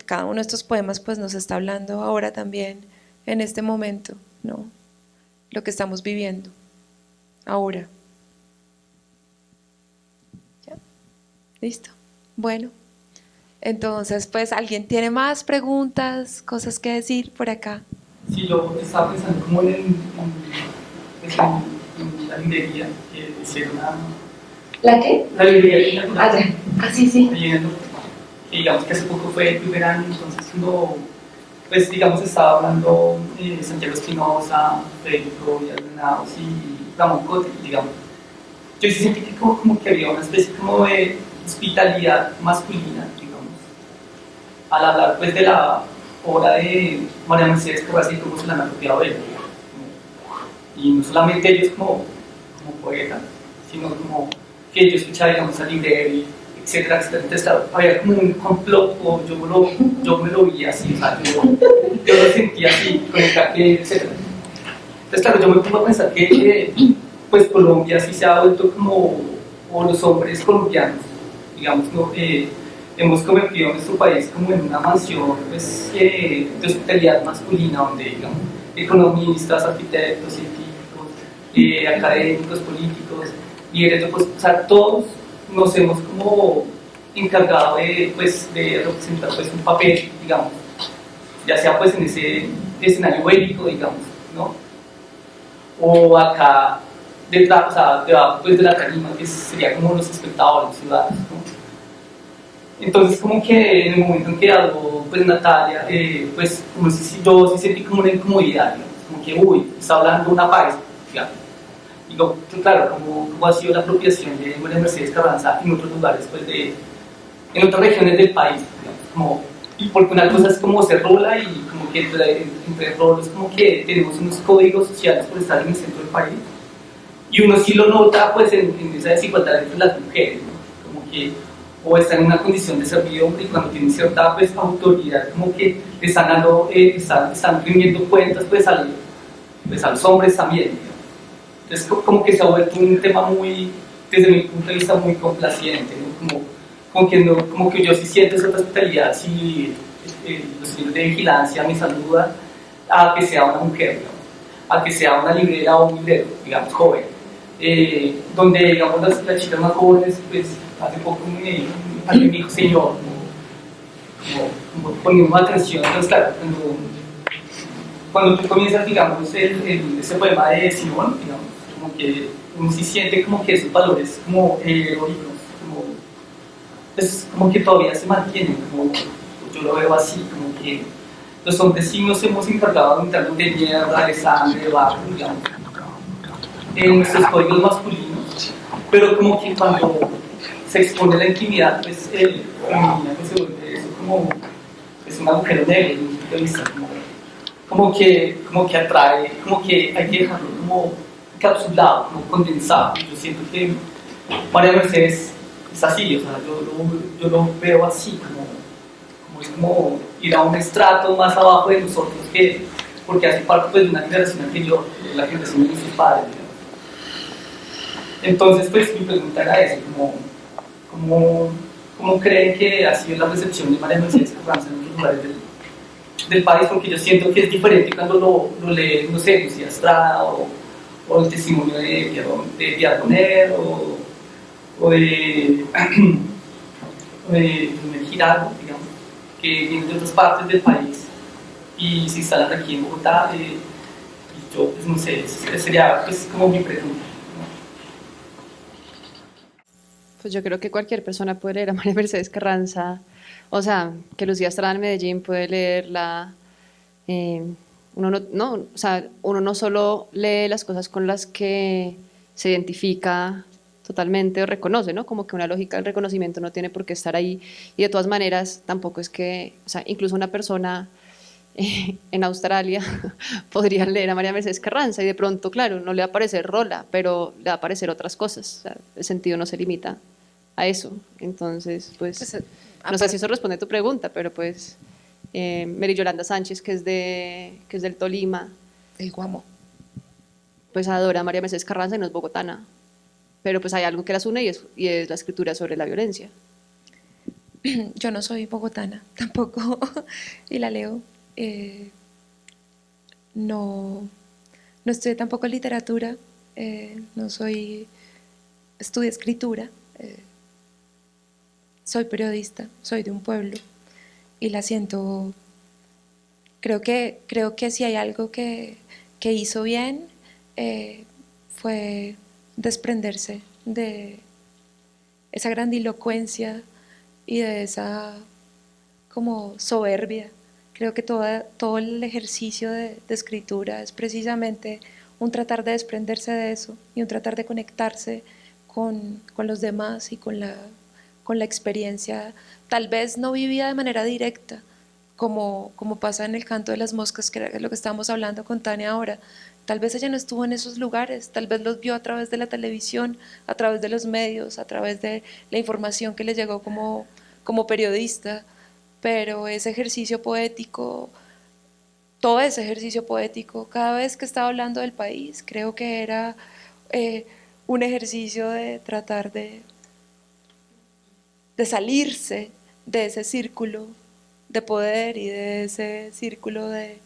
cada uno de estos poemas pues nos está hablando ahora también en este momento, ¿no? Lo que estamos viviendo ahora. ¿Ya? ¿Listo? Bueno, entonces pues ¿alguien tiene más preguntas, cosas que decir por acá? Sí, yo estaba pensando como en la librería, que es una... ¿La qué? La librería Sí, sí. allí en el norte. Y digamos que hace poco fue el primer año, entonces cuando, pues digamos, estaba hablando Santiago Espinosa, Federico Villalmenados y Ramón Cote, digamos. Yo sí sentí que como que había una especie como de hospitalidad masculina, digamos, al hablar pues de la obra de María Mercedes Carranza y cómo se la han apropiado de ella. Y no solamente ellos como poetas, sino como que yo escuchaba, digamos, a Libreri, etcétera, etcétera. Entonces, claro, había como un complot, o yo me lo vi así, o sea, yo lo sentía así, con el cartel, etcétera. Entonces, claro, yo me pongo a pensar que pues Colombia sí se ha vuelto como, o los hombres colombianos, digamos, ¿no? Hemos convertido a nuestro país como en una mansión pues, de hospitalidad masculina, donde, digamos, economistas, arquitectos, científicos, académicos, políticos, líderes, pues, o sea, todos nos hemos como encargado de representar pues, un papel, digamos, ya sea pues en ese escenario bélico, digamos, ¿no? O acá, detrás, o sea, debajo pues, de la tarima, que sería como los espectadores, los ciudadanos, ¿no? Entonces, como que en el momento en que hago pues, Natalia, pues como si yo sí sentí como una incomodidad, ¿no? Como que, uy, está hablando una paisa, digamos. Digo, claro, como ha sido la apropiación de María Mercedes Carranza en otros lugares, pues en otras regiones del país, digamos, como, y porque una cosa es como ser rola y como que entre rolos como que tenemos unos códigos sociales por estar en el centro del país, y uno sí lo nota pues en esa desigualdad entre las mujeres, ¿no? Como que o están en una condición de servidumbre y cuando tienen cierta pues, autoridad, como que están dando, están rindiendo cuentas pues, a los hombres también. Entonces, como que se ha vuelto un tema muy, desde mi punto de vista, muy complaciente, ¿no? Como que yo sí siento esa hospitalidad, si los señores de vigilancia me saludan, a que sea una mujer, digamos, a que sea una librera o un librero, digamos, joven. Donde, digamos, las chicas más jóvenes, pues, hace poco alguien me dijo, señor, como ponemos atención. Entonces, claro, cuando tú comienzas, digamos, ese poema de Simón, digamos, como que uno sí siente como que esos valores como heroicos, como que todavía se mantienen, como yo lo veo así, como que los hombres sí nos hemos encargado de untarnos de mierda, de sangre, de barro, digamos, en nuestros códigos masculinos, pero como que cuando se expone la intimidad, pues femenina, pues se vuelve eso como es un agujero negro desde un punto de vista, como que atrae, como que hay que dejarlo como encapsulado, como condensado. Yo siento que María Mercedes es así, o sea, yo lo veo así, como es como ir a un estrato más abajo de nosotros, porque hace parte pues, de una generación anterior, de la generación de nuestros padres, digamos. Entonces, pues mi pregunta era esa, ¿cómo creen que ha sido la recepción de María Mercedes Carranza en otros lugares del país? Porque yo siento que es diferente cuando lo lee, no sé, Lucía Estrada o el testimonio de Pierre Boner o de Giraldo, digamos, que vienen de otras partes del país y se instalan aquí en Bogotá. Y yo, pues no sé, sería pues, como mi pregunta. Pues yo creo que cualquier persona puede leer a María Mercedes Carranza, o sea, que Lucía Estrada en Medellín puede leerla. Uno no, o sea, uno no solo lee las cosas con las que se identifica totalmente o reconoce, ¿no? Como que una lógica del reconocimiento no tiene por qué estar ahí. Y de todas maneras, tampoco es que, o sea, incluso una persona en Australia podría leer a María Mercedes Carranza y de pronto, claro, no le va a parecer Rola, pero le va a parecer otras cosas. O sea, el sentido no se limita a eso. Entonces, pues, Pues, no sé aparte- si eso responde a tu pregunta, pero pues Mary Yolanda Sánchez, que es del Tolima, el Guamo. pues adora a María Mercedes Carranza y no es bogotana. Pero pues hay algo que las une y es la escritura sobre la violencia. Yo no soy bogotana tampoco y la leo. Eh, no, no estudié tampoco literatura, no soy, estudié escritura, soy periodista, soy de un pueblo y la siento, creo que si hay algo que hizo bien fue desprenderse de esa grandilocuencia y de esa como soberbia. Creo que todo el ejercicio de escritura es precisamente un tratar de desprenderse de eso y un tratar de conectarse con los demás y con la experiencia, tal vez no vivida de manera directa, como pasa en el canto de las moscas, que era lo que estábamos hablando con Tania ahora. Tal vez ella no estuvo en esos lugares, tal vez los vio a través de la televisión, a través de los medios, a través de la información que le llegó como periodista, pero ese ejercicio poético, todo ese ejercicio poético, cada vez que estaba hablando del país, creo que era un ejercicio de tratar de salirse de ese círculo de poder y de ese círculo de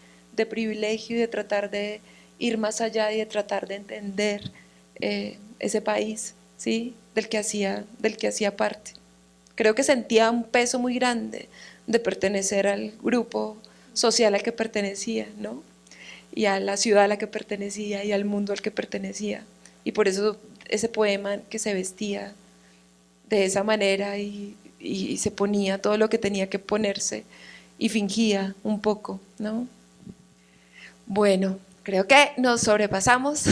privilegio y de tratar de ir más allá y de tratar de entender ese país, ¿sí? Del que hacía parte. Creo que sentía un peso muy grande de pertenecer al grupo social al que pertenecía, ¿no? Y a la ciudad a la que pertenecía y al mundo al que pertenecía. Y por eso ese poema que se vestía de esa manera y se ponía todo lo que tenía que ponerse y fingía un poco, ¿no? Bueno, creo que nos sobrepasamos.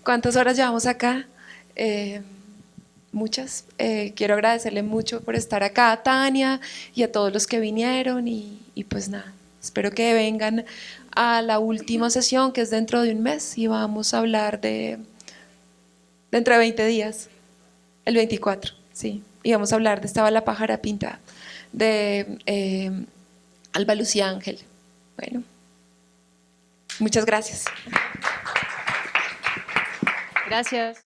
¿Cuántas horas llevamos acá? Muchas. Quiero agradecerle mucho por estar acá a Tania y a todos los que vinieron y pues nada, espero que vengan a la última sesión que es dentro de un mes y vamos a hablar de dentro de 20 días, el 24, sí, y vamos a hablar de Estaba la pájara pintada, de Alba Lucía Ángel. Bueno, muchas gracias. Gracias.